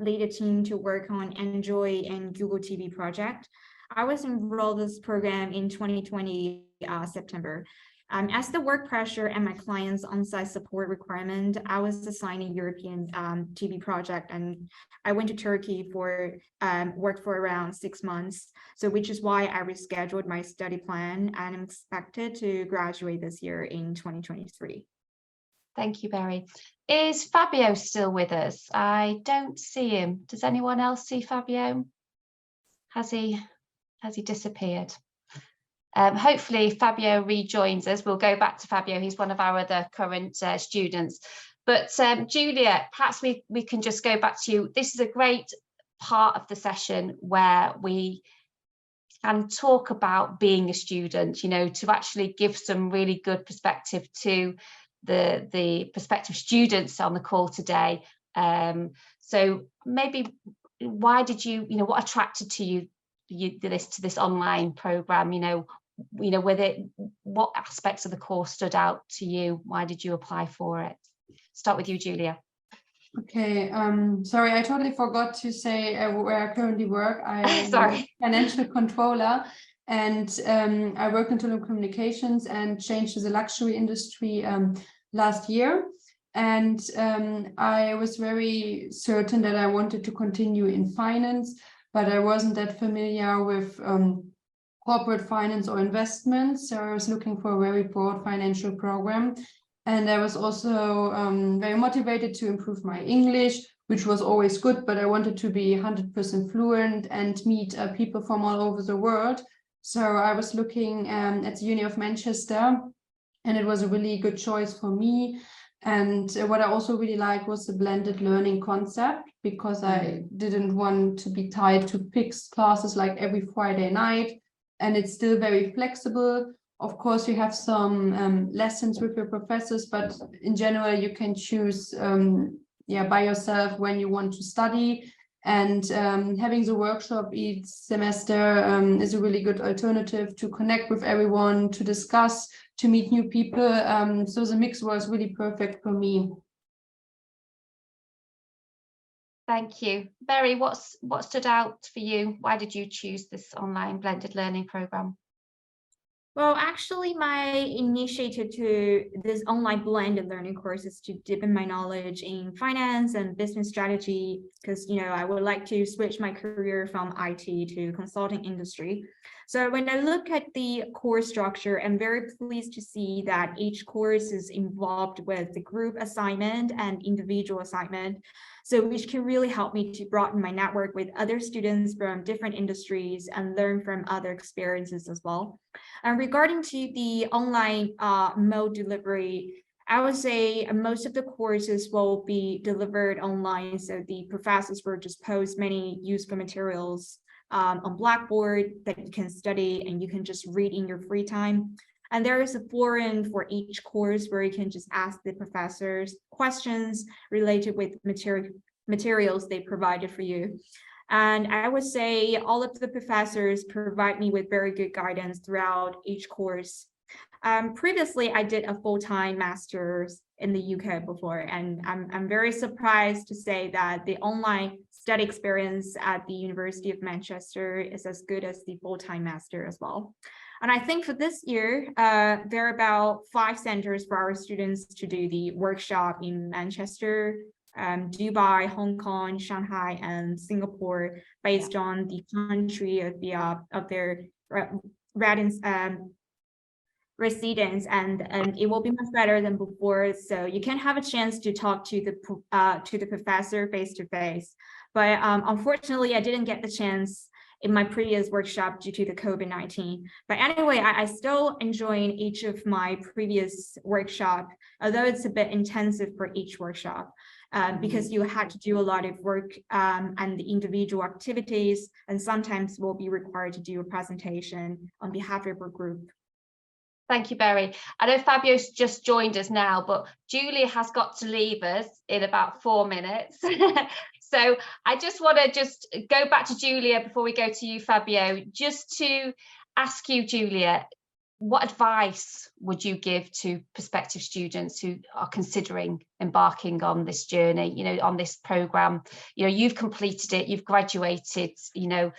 E: lead a team to work on Android and Google TV project. I was enrolled in this program in 2020 September. As the work pressure and my clients' on-site support requirement, I was assigned a European TB project, and I went to Turkey for work for around 6 months. So which is why I rescheduled my study plan, and I'm expected to graduate this year in 2023.
A: Thank you, Berry. Is Fabio still with us? I don't see him. Does anyone else see Fabio? Has he disappeared? Hopefully Fabio rejoins us. We'll go back to Fabio. He's one of our other current students. But Julia, perhaps we can just go back to you. This is a great part of the session where we can talk about being a student, you know, to actually give some really good perspective to the prospective students on the call today. So maybe why did you know, what attracted to this online program, you know, what aspects of the course stood out to you? Why did you apply for it? Start with you, Julia.
D: Okay, sorry, I totally forgot to say where I currently work. I'm a financial controller, and I work in telecommunications and changed to the luxury industry last year. And I was very certain that I wanted to continue in finance, but I wasn't that familiar with corporate finance or investments. So I was looking for a very broad financial program. And I was also very motivated to improve my English, which was always good, but I wanted to be 100% fluent and meet people from all over the world. So I was looking at the Uni of Manchester, and it was a really good choice for me. And what I also really liked was the blended learning concept, because I didn't want to be tied to fixed classes like every Friday night. And it's still very flexible. Of course, you have some lessons with your professors, but in general, you can choose by yourself when you want to study. And having the workshop each semester is a really good alternative to connect with everyone, to discuss, to meet new people. So the mix was really perfect for me.
A: Thank you. Berry, what stood out for you? Why did you choose this online blended learning program?
E: Well, actually, my initiative to this online blended learning course is to deepen my knowledge in finance and business strategy, because, you know, I would like to switch my career from IT to consulting industry. So when I look at the course structure, I'm very pleased to see that each course is involved with the group assignment and individual assignment. So which can really help me to broaden my network with other students from different industries and learn from other experiences as well. And regarding to the online mode delivery, I would say most of the courses will be delivered online. So the professors will just post many useful materials on Blackboard that you can study and you can just read in your free time. And there is a forum for each course where you can just ask the professors questions related with materials they provided for you. And I would say all of the professors provide me with very good guidance throughout each course. Previously, I did a full-time master's in the UK before, and I'm very surprised to say that the online study experience at the University of Manchester is as good as the full-time master as well. And I think for this year, there are about 5 centers for our students to do the workshop in Manchester, Dubai, Hong Kong, Shanghai, and Singapore, based on the country of their residents, and it will be much better than before. So you can have a chance to talk to the professor face to face. But unfortunately, I didn't get the chance in my previous workshop due to the COVID-19. But anyway, I still enjoying each of my previous workshop, although it's a bit intensive for each workshop. Because you had to do a lot of work and the individual activities, and sometimes will be required to do a presentation on behalf of a group.
A: Thank you, Berry. I know Fabio's just joined us now, but Julia has got to leave us in about 4 minutes. So I just want to go back to Julia before we go to you, Fabio, just to ask you, Julia, what advice would you give to prospective students who are considering embarking on this journey, you know, on this program? You know, you've completed it, you've graduated, you know,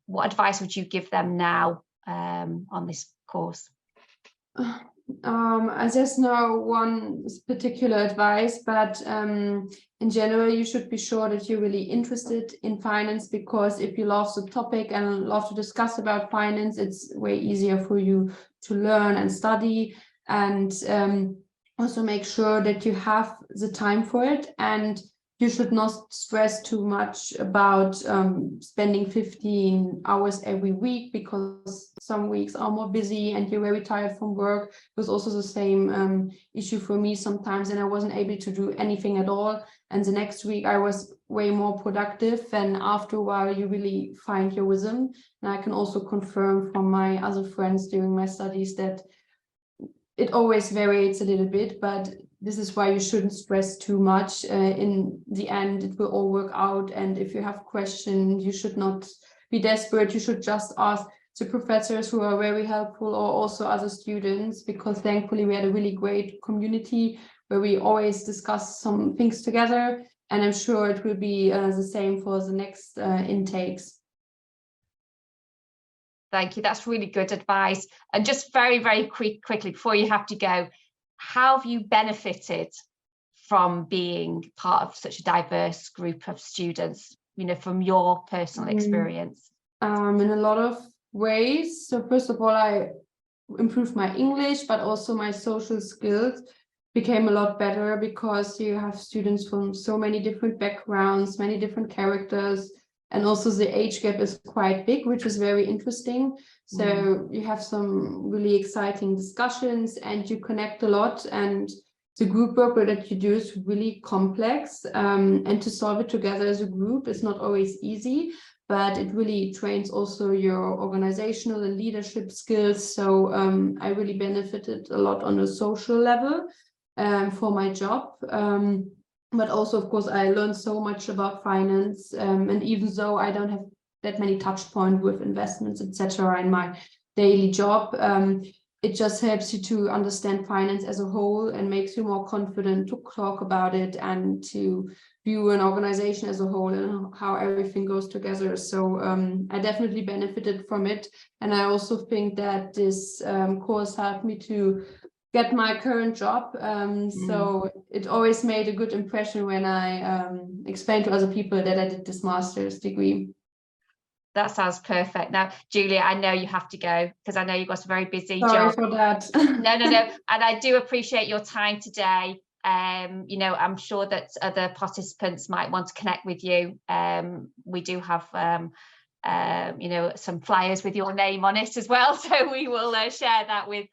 A: what advice would you give them now on this course?
D: I just know one particular advice, but in general, you should be sure that you're really interested in finance, because if you love the topic and love to discuss about finance, it's way easier for you to learn and study. And also make sure that you have the time for it, and you should not stress too much about spending 15 hours every week, because some weeks are more busy and you're very tired from work. It was also the same issue for me sometimes, and I wasn't able to do anything at all. And the next week I was way more productive, and after a while you really find your rhythm. And I can also confirm from my other friends during my studies that it always varies a little bit, but this is why you shouldn't stress too much. In the end, it will all work out. And if you have questions, you should not be desperate. You should just ask the professors, who are very helpful, or also other students, because thankfully we had a really great community where we always discuss some things together. And I'm sure it will be the same for the next intakes.
A: Thank you. That's really good advice. And just very, very quickly before you have to go, how have you benefited from being part of such a diverse group of students, you know, from your personal experience?
D: In a lot of ways. So first of all, I improved my English, but also my social skills became a lot better, because you have students from so many different backgrounds, many different characters. And also the age gap is quite big, which is very interesting. So you have some really exciting discussions and you connect a lot. And the group work that you do is really complex. And to solve it together as a group is not always easy, but it really trains also your organizational and leadership skills. So I really benefited a lot on a social level for my job. But also, of course, I learned so much about finance, and even though I don't have that many touch points with investments, etc., in my daily job, it just helps you to understand finance as a whole and makes you more confident to talk about it and to view an organization as a whole and how everything goes together. So I definitely benefited from it, and I also think that this course helped me to get my current job. So it always made a good impression when I explained to other people that I did this master's degree.
A: That sounds perfect. Now, Julia, I know you have to go because I know you've got a very busy
D: Sorry
A: job.
D: for that.
A: No. And I do appreciate your time today. You know, I'm sure that other participants might want to connect with you. We do have you know, some flyers with your name on it as well, so we will share that with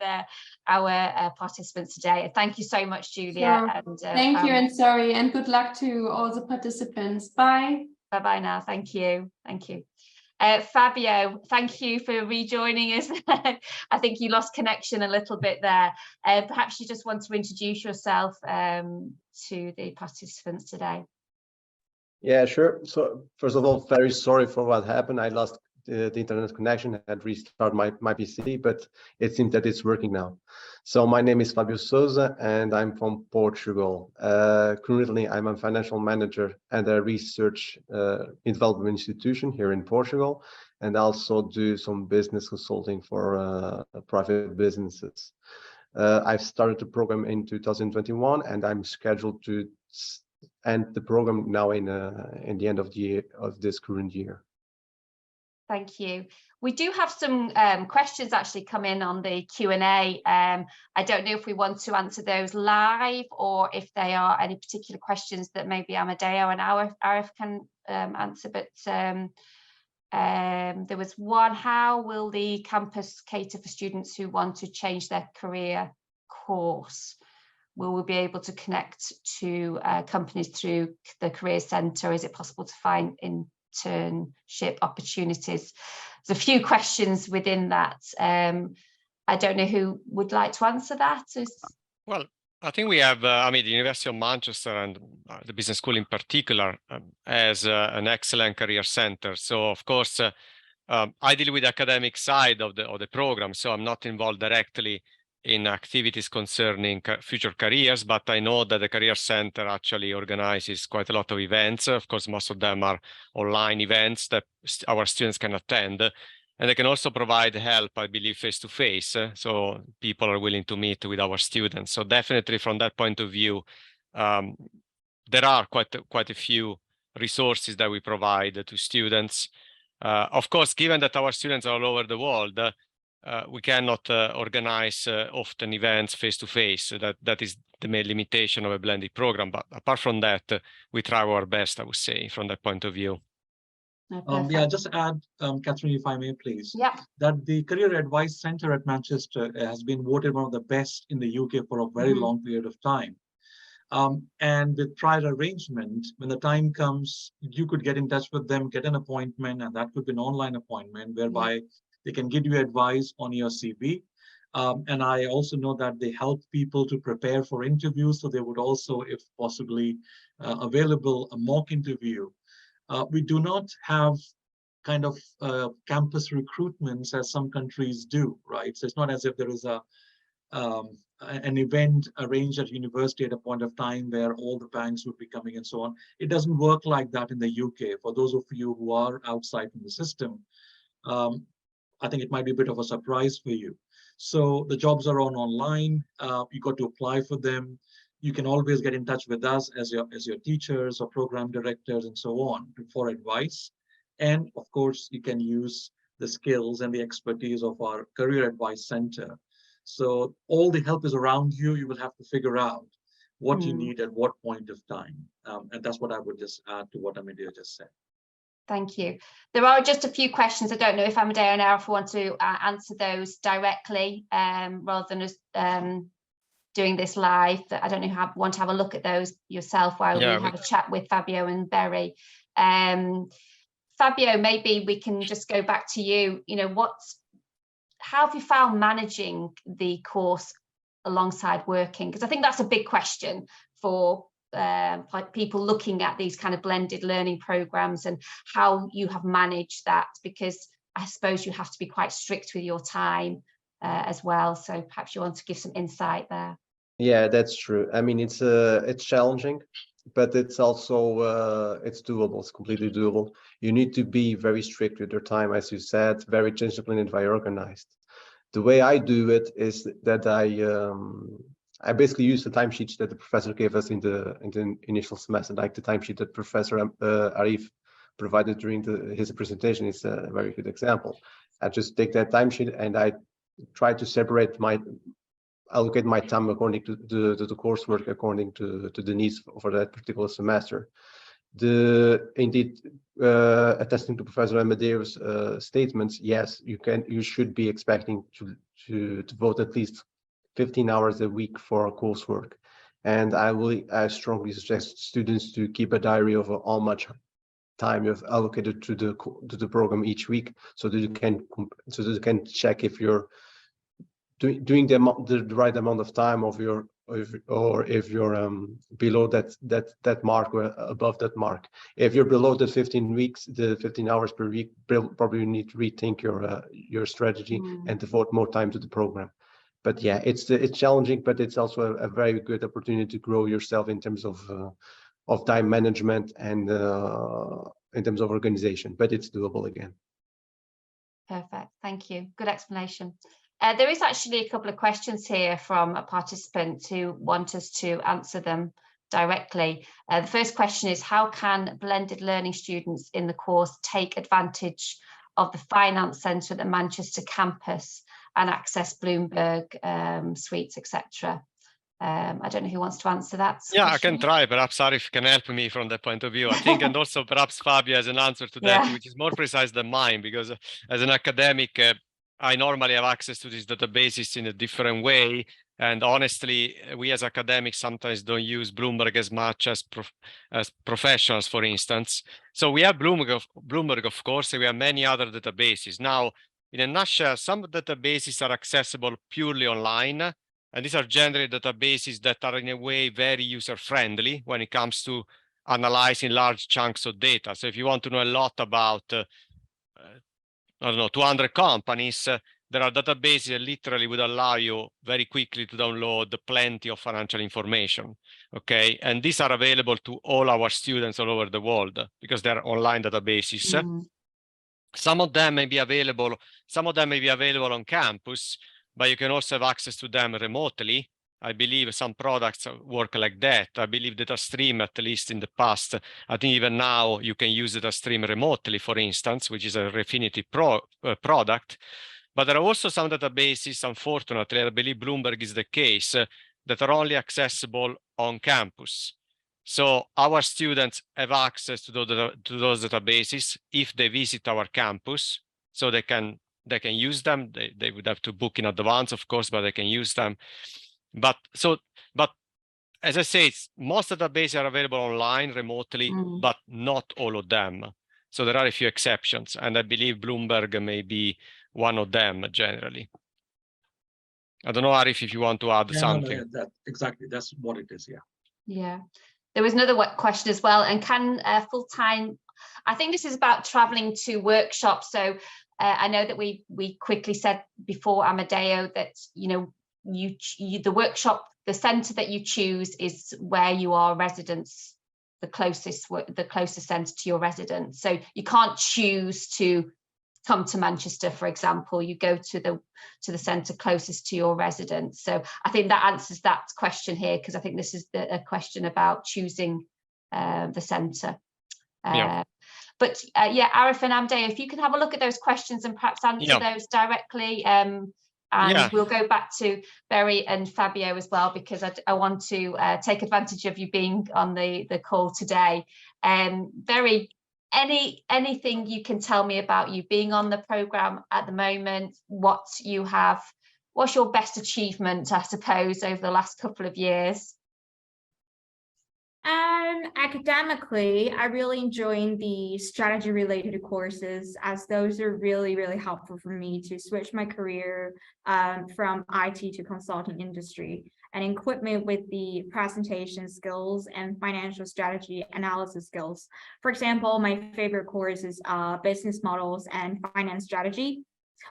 A: our participants today. Thank you so much, Julia.
D: Sure.
A: And
D: thank you, and sorry, and good luck to all the participants. Bye
A: bye now. Thank you. Fabio, thank you for rejoining us. I think you lost connection a little bit there. Perhaps you just want to introduce yourself to the participants today.
F: Yeah, sure. So first of all, very sorry for what happened. I lost the internet connection. I had restarted my PC, but it seems that it's working now. So my name is Fabio Souza, and I'm from Portugal. Currently, I'm a financial manager at a research and development institution here in Portugal, and also do some business consulting for private businesses. I've started the program in 2021, and I'm scheduled to end the program now in the end of the year, of this current year.
A: Thank you. We do have some questions actually come in on the Q&A. I don't know if we want to answer those live or if they are any particular questions that maybe Amedeo and Arif can answer, but there was one: how will the campus cater for students who want to change their career course? Will we be able to connect to companies through the Career Centre? Is it possible to find internship opportunities? There's a few questions within that. I don't know who would like to answer that.
B: Well, I think we have, I mean, the University of Manchester and the business school in particular has an excellent career center. So of course, I deal with the academic side of the program, so I'm not involved directly in activities concerning future careers, but I know that the Career Center actually organizes quite a lot of events. Of course, most of them are online events that our students can attend. And they can also provide help, I believe, face-to-face. So people are willing to meet with our students. So definitely from that point of view, there are quite a few resources that we provide to students. Of course, given that our students are all over the world, we cannot organize often events face-to-face. That is the main limitation of a blended program. But apart from that, we try our best, I would say, from that point of view.
C: Yeah, just add, Catherine, if I may, please.
A: Yeah.
C: That the Career Advice Centre at Manchester has been voted one of the best in the UK for a very long period of time. And with prior arrangement, when the time comes, you could get in touch with them, get an appointment, and that could be an online appointment whereby they can give you advice on your CV. And I also know that they help people to prepare for interviews. So they would also, if possibly available, a mock interview. We do not have kind of campus recruitments as some countries do, right? So it's not as if there is an event arranged at university at a point of time where all the banks would be coming and so on. It doesn't work like that in the UK. For those of you who are outside from the system, I think it might be a bit of a surprise for you. So the jobs are online. You got to apply for them. You can always get in touch with us as your teachers or program directors and so on for advice. And of course, you can use the skills and the expertise of our Career Advice Centre. So all the help is around you. You will have to figure out what you need at what point of time. And that's what I would just add to what Amedeo just said.
A: Thank you. There are just a few questions. I don't know if Amedeo and Arif want to answer those directly rather than us doing this live. I don't know if you want to have a look at those yourself while we have a chat with Fabio and Berry. Fabio, maybe we can just go back to you. You know, how have you found managing the course alongside working? Because I think that's a big question for people looking at these kind of blended learning programs and how you have managed that, because I suppose you have to be quite strict with your time as well. So perhaps you want to give some insight there.
F: Yeah, that's true. I mean, it's challenging, but it's also it's doable. It's completely doable. You need to be very strict with your time, as you said, very disciplined and very organized. The way I do it is that I basically use the timesheets that the professor gave us in the initial semester, like the timesheet that Professor Arif provided during his presentation is a very good example. I just take that timesheet and I try to allocate my time according to the coursework, according to the needs for that particular semester. Indeed, attesting to Professor Amedeo's statements, yes, you should be expecting to devote at least 15 hours a week for coursework. And I strongly suggest students to keep a diary of how much time you've allocated to the program each week, so that you can check if you're doing the right amount of time or if you're below that mark or above that mark. If you're below the 15 hours per week, probably need to rethink your strategy and devote more time to the program. But yeah, it's challenging, but it's also a very good opportunity to grow yourself in terms of time management and in terms of organization. But it's doable again.
A: Perfect. Thank you. Good explanation. There is actually a couple of questions here from a participant who want us to answer them directly. The first question is, how can blended learning students in the course take advantage of the Finance Centre at the Manchester campus and access Bloomberg suites, etc.? I don't know who wants to answer that.
B: Yeah, question. I can try. Perhaps Arif can help me from that point of view, I think, and also perhaps Fabio has an answer to that, which is more precise than mine, because as an academic, I normally have access to these databases in a different way. And honestly, we as academics sometimes don't use Bloomberg as much as professionals, for instance. So we have Bloomberg, of course, and we have many other databases. Now, in a nutshell, some databases are accessible purely online, and these are generally databases that are in a way very user-friendly when it comes to analyzing large chunks of data. So if you want to know a lot about, I don't know, 200 companies, there are databases that literally would allow you very quickly to download plenty of financial information, okay? And these are available to all our students all over the world because they're online databases. Some of them may be available. Some of them may be available on campus, but you can also have access to them remotely. I believe some products work like that. I believe DataStream, at least in the past, I think even now you can use DataStream remotely, for instance, which is a Refinity Pro product. But there are also some databases, unfortunately, I believe Bloomberg is the case, that are only accessible on campus. So our students have access to those databases if they visit our campus, so they can use them. They would have to book in advance, of course, but they can use them. But as I say, most databases are available online remotely, but not all of them. So there are a few exceptions, and I believe Bloomberg may be one of them generally. I don't know, Arif, if you want to add something.
C: No, exactly, that's what it is.
A: Yeah. There was another question as well, and can full-time, I think this is about traveling to workshops. So I know that we quickly said before, Amedeo, that the workshop, the center that you choose is where you are residents, the closest center to your residence. So you can't choose to come to Manchester, for example. You go to the centre closest to your residence. So I think that answers that question here, because I think this is a question about choosing the centre. But yeah, Arif and Amedeo, if you can have a look at those questions and perhaps answer those directly. And we'll go back to Berry and Fabio as well, because I want to take advantage of you being on the call today. Berry, anything you can tell me about you being on the program at the moment, what's your best achievement, I suppose, over the last couple of years?
E: Academically, I really enjoy the strategy related courses, as those are really, really helpful for me to switch my career from IT to consulting industry, and equip me with the presentation skills and financial strategy analysis skills. For example, my favorite course is business models and finance strategy.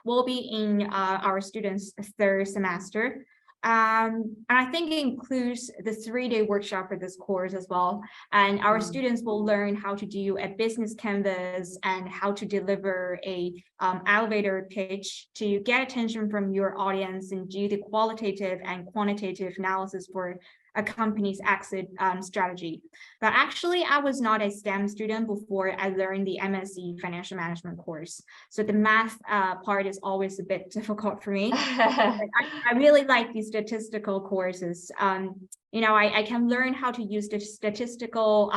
E: Will be in our students' third semester. And I think it includes the 3-day workshop for this course as well. And our students will learn how to do a business canvas and how to deliver a elevator pitch to get attention from your audience and do the qualitative and quantitative analysis for a company's exit strategy. But actually, I was not a STEM student before I learned the MSc Financial Management course. So the math part is always a bit difficult for me. I really like these statistical courses. I can learn how to use the statistical,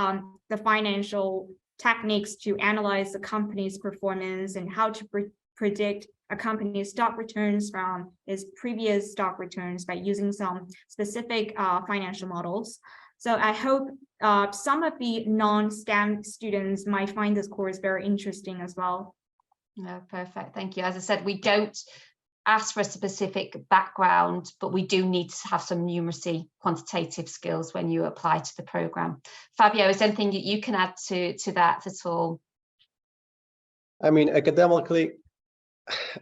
E: the financial techniques to analyze the company's performance and how to predict a company's stock returns from its previous stock returns by using some specific financial models. So I hope some of the non-STEM students might find this course very interesting as well.
A: No, perfect. Thank you. As I said, we don't ask for a specific background, but we do need to have some numeracy quantitative skills when you apply to the program. Fabio, is there anything that you can add to that at all?
F: I mean, academically,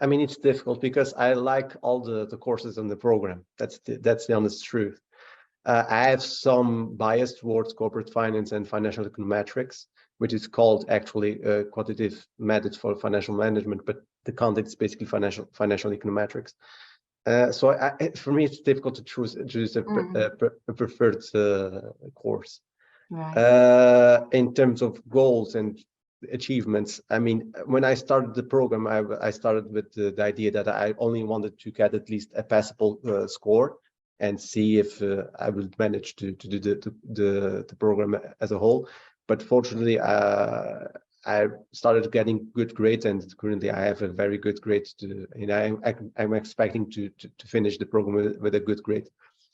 F: it's difficult because I like all the courses in the program. That's the honest truth. I have some bias towards corporate finance and financial econometrics, which is called actually quantitative methods for financial management, but the content is basically financial econometrics. So for me, it's difficult to choose a preferred course.
A: Right.
F: In terms of goals and achievements, when I started the program, I started with the idea that I only wanted to get at least a passable score and see if I would manage to do the program as a whole. But fortunately, I started getting good grades, and currently I have a very good grade. I'm expecting to finish the program with a good grade.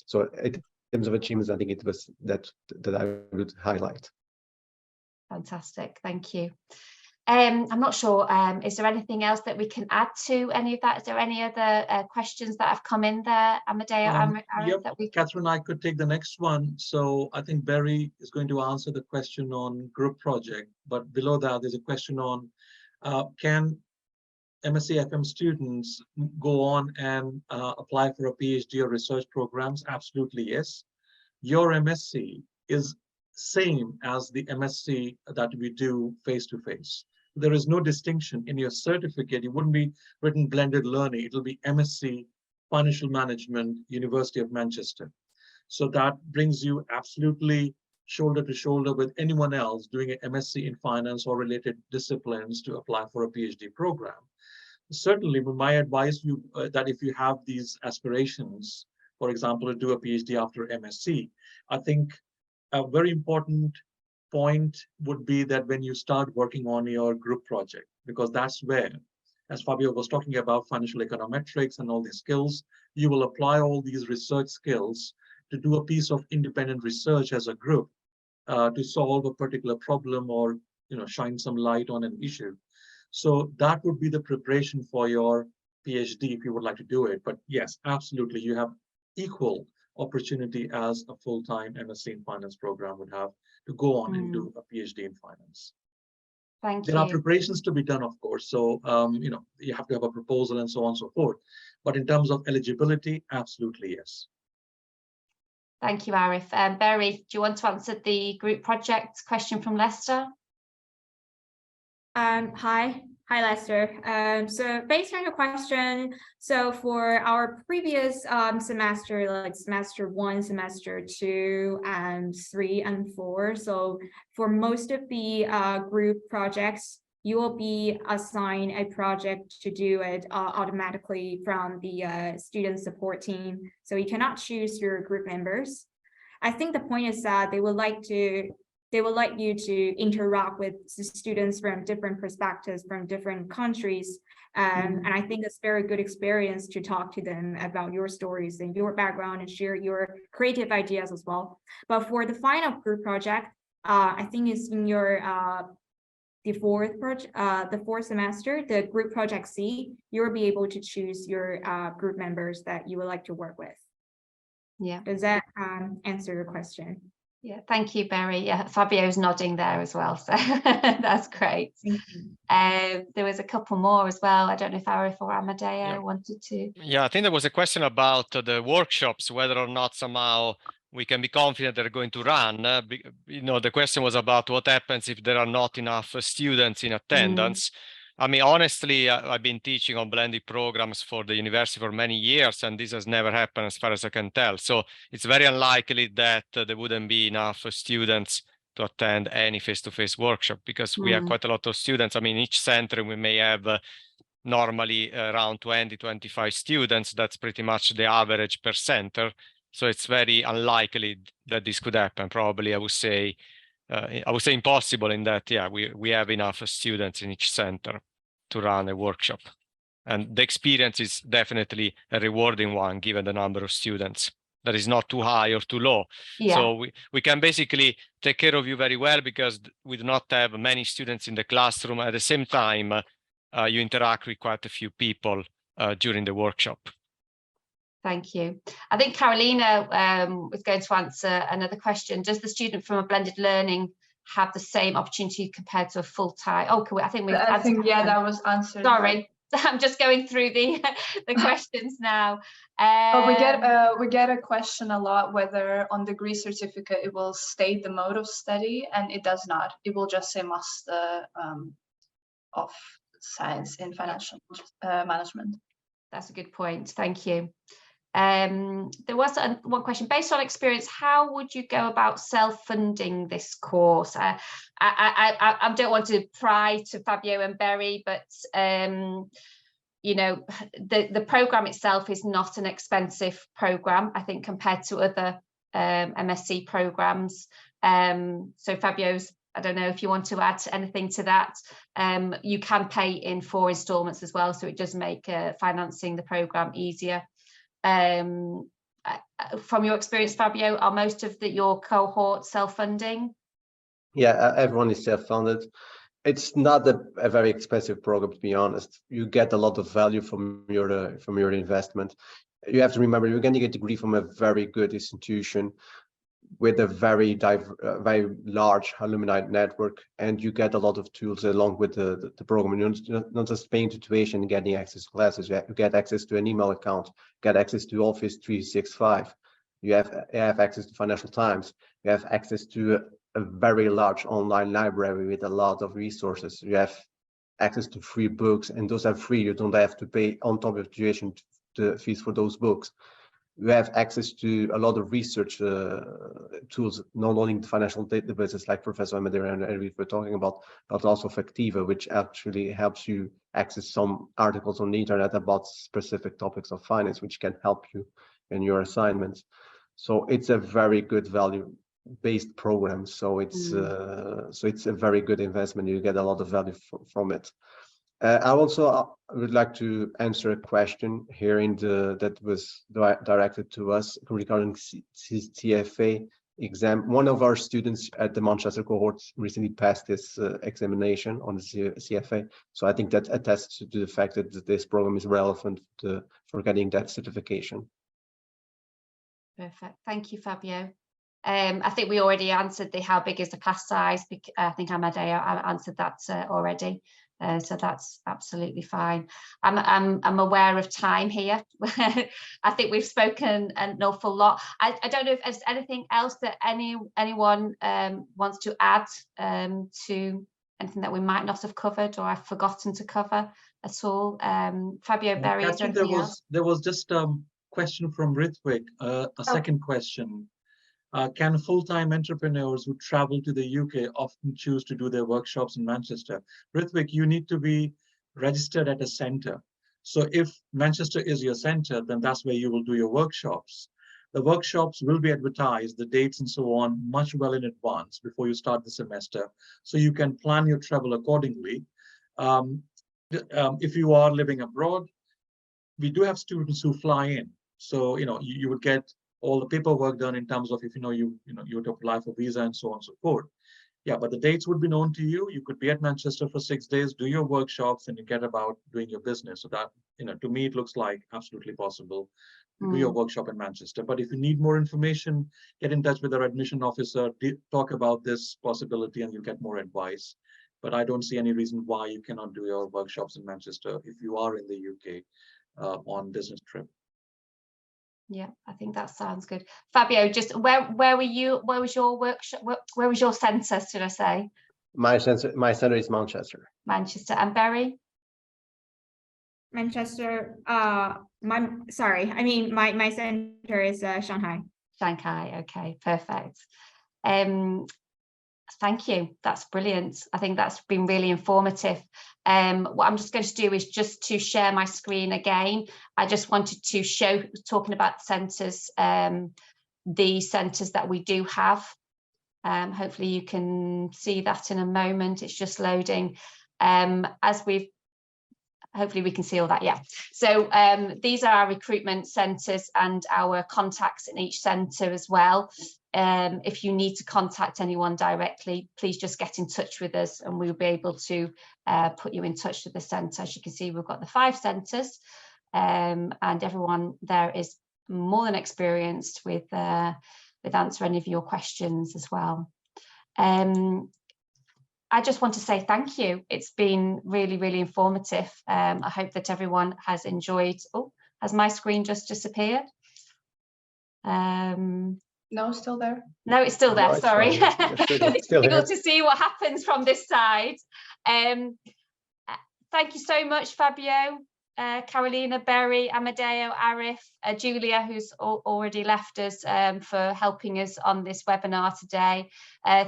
F: So in terms of achievements, I think it was that I would highlight.
A: Fantastic, thank you. I'm not sure, is there anything else that we can add to any of that? Is there any other questions that have come in there, Amedeo?
C: Yep, Catherine, I could take the next one. So I think Berry is going to answer the question on group project, but below that there's a question on can MSc FM students go on and apply for a PhD or research programs? Absolutely, yes. Your MSc is same as the MSc that we do face-to-face. There is no distinction in your certificate. It wouldn't be written blended learning. It'll be MSc Financial Management, University of Manchester. So that brings you absolutely shoulder to shoulder with anyone else doing an MSc in finance or related disciplines to apply for a PhD program. Certainly, my advice you that if you have these aspirations, for example, to do a PhD after MSc, I think a very important point would be that when you start working on your group project, because that's where, as Fabio was talking about financial econometrics and all these skills, you will apply all these research skills to do a piece of independent research as a group to solve a particular problem or shine some light on an issue. So that would be the preparation for your PhD if you would like to do it. But yes, absolutely, you have equal opportunity as a full-time MSc in finance program would have to go on and do a PhD in finance.
A: Thank you.
C: There are preparations to be done, of course. So, you have to have a proposal and so on and so forth. But in terms of eligibility, absolutely yes.
A: Thank you, Arif. Berry, do you want to answer the group project question from Lester?
E: Hi, Lester. So based on your question, so for our previous semester, like semester 1, semester 2, and 3 and 4, so for most of the group projects, you will be assigned a project to do it automatically from the student support team. So you cannot choose your group members. I think the point is that they would like you to interact with students from different perspectives, from different countries. And I think it's a very good experience to talk to them about your stories and your background and share your creative ideas as well. But for the final group project, I think it's in your the fourth semester, the group project C, you'll be able to choose your group members that you would like to work with.
A: Yeah.
E: Does that answer your question?
A: Yeah, thank you, Berry. Yeah, Fabio's nodding there as well, so that's great. There was a couple more as well. I don't know if Arif or Amadeo wanted to.
B: Yeah, I think there was a question about the workshops, whether or not somehow we can be confident they're going to run. The question was about what happens if there are not enough students in attendance. I mean, honestly, I've been teaching on blended programs for the university for many years, and this has never happened as far as I can tell. So it's very unlikely that there wouldn't be enough students to attend any face-to-face workshop, because we have quite a lot of students. I mean, each center we may have normally around 20-25 students. That's pretty much the average per center. So it's very unlikely that this could happen. Probably, I would say impossible in that, yeah, we have enough students in each center to run a workshop. And the experience is definitely a rewarding one, given the number of students. That is not too high or too low. Yeah. So we can basically take care of you very well, because we do not have many students in the classroom. At the same time, you interact with quite a few people during the workshop.
A: Thank you. I think Carolina was going to answer another question. Does the student from a blended learning have the same opportunity compared to a full-time? Oh, I think
G: yeah, that was answered.
A: Sorry, I'm just going through the questions now.
G: We get a question a lot whether on the degree certificate it will state the mode of study, and it does not. It will just say Master of Science in Financial Management.
A: That's a good point. Thank you. There was one question. Based on experience, how would you go about self-funding this course? I don't want to pry to Fabio and Berry, but the program itself is not an expensive program, I think, compared to other MSc programs. So Fabio's, I don't know if you want to add anything to that. You can pay in 4 installments as well, so it does make financing the program easier. From your experience, Fabio, are most of your cohort self-funding?
F: Yeah, everyone is self-funded. It's not a very expensive program, to be honest. You get a lot of value from your investment. You have to remember, you're getting a degree from a very good institution with a very large alumni network, and you get a lot of tools along with the program. You're not just paying to tuition and getting access to classes. You get access to an email account, get access to Office 365. You have access to Financial Times. You have access to a very large online library with a lot of resources. You have access to free books, and those are free. You don't have to pay on top of tuition the fees for those books. You have access to a lot of research tools, not only the financial databases like Professor Amadeo and we were talking about, but also Factiva, which actually helps you access some articles on the internet about specific topics of finance, which can help you in your assignments. So it's a very good value-based program. So it's it's a very good investment. You get a lot of value from it. I also would like to answer a question here that was directed to us regarding CFA exam. One of our students at the Manchester cohort recently passed this examination on the CFA. So I think that attests to the fact that this program is relevant for getting that certification.
A: Perfect. Thank you, Fabio. I think we already answered how big is the class size. I think Amadeo answered that already. So that's absolutely fine. I'm aware of time here. I think we've spoken an awful lot. I don't know if there's anything else that anyone wants to add to anything that we might not have covered or I've forgotten to cover at all. Fabio, Barry, is there anything else?
C: There was just a question from Rithwik, a second question. Can full-time entrepreneurs who travel to the UK often choose to do their workshops in Manchester? Rithwik, you need to be registered at a center. So if Manchester is your center, then that's where you will do your workshops. The workshops will be advertised, the dates and so on, much well in advance before you start the semester. So you can plan your travel accordingly. If you are living abroad, we do have students who fly in. So, you would get all the paperwork done in terms of if you would apply for visa and so on and so forth. Yeah, but the dates would be known to you. You could be at Manchester for 6 days, do your workshops, and you get about doing your business. So that, to me, it looks like absolutely possible to do your workshop in Manchester. But if you need more information, get in touch with our admission officer, talk about this possibility, and you get more advice. But I don't see any reason why you cannot do your workshops in Manchester if you are in the UK on business trip.
A: Yeah, I think that sounds good. Fabio, just where were you? Where was your workshop? Where was your centre, should I say?
F: My centre is Manchester.
A: Manchester. And Barry?
E: Manchester. My centre is Shanghai.
A: Shanghai. Okay, perfect. Thank you. That's brilliant. I think that's been really informative. What I'm just going to do is just to share my screen again. I just wanted to show, talking about the centres that we do have. Hopefully you can see that in a moment. It's just loading. Hopefully we can see all that, yeah. So these are our recruitment centres and our contacts in each centre as well. If you need to contact anyone directly, please just get in touch with us and we'll be able to put you in touch with the centre. As you can see, we've got the 5 centres and everyone there is more than experienced with answering any of your questions as well. I just want to say thank you. It's been really, really informative. I hope that everyone has enjoyed. Oh, has my screen just disappeared?
G: No, still there.
A: No, it's still there.
F: No,
A: sorry. It's
F: still
A: difficult to see what happens from this side. Thank you so much, Fabio, Carolina, Barry, Amadeo, Arif, Julia, who's already left us, for helping us on this webinar today.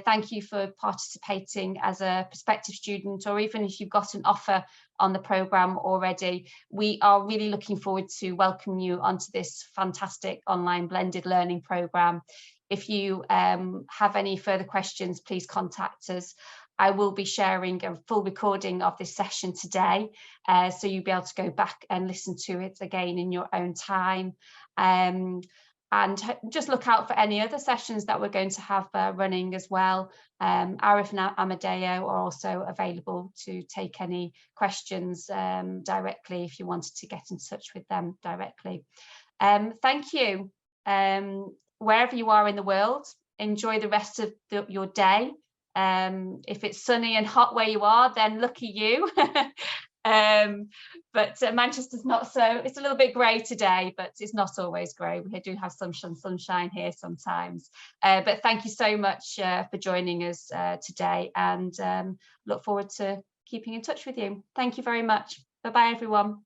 A: Thank you for participating as a prospective student, or even if you've got an offer on the programme already. We are really looking forward to welcoming you onto this fantastic online blended learning programme. If you have any further questions, please contact us. I will be sharing a full recording of this session today, so you'll be able to go back and listen to it again in your own time. And just look out for any other sessions that we're going to have running as well. Arif and Amadeo are also available to take any questions directly if you wanted to get in touch with them directly. Thank you. Wherever you are in the world, enjoy the rest of your day. If it's sunny and hot where you are, then lucky you. But Manchester's not so, it's a little bit grey today, but it's not always grey. We do have some sunshine here sometimes. But thank you so much for joining us today, and look forward to keeping in touch with you. Thank you very much. Bye-bye, everyone.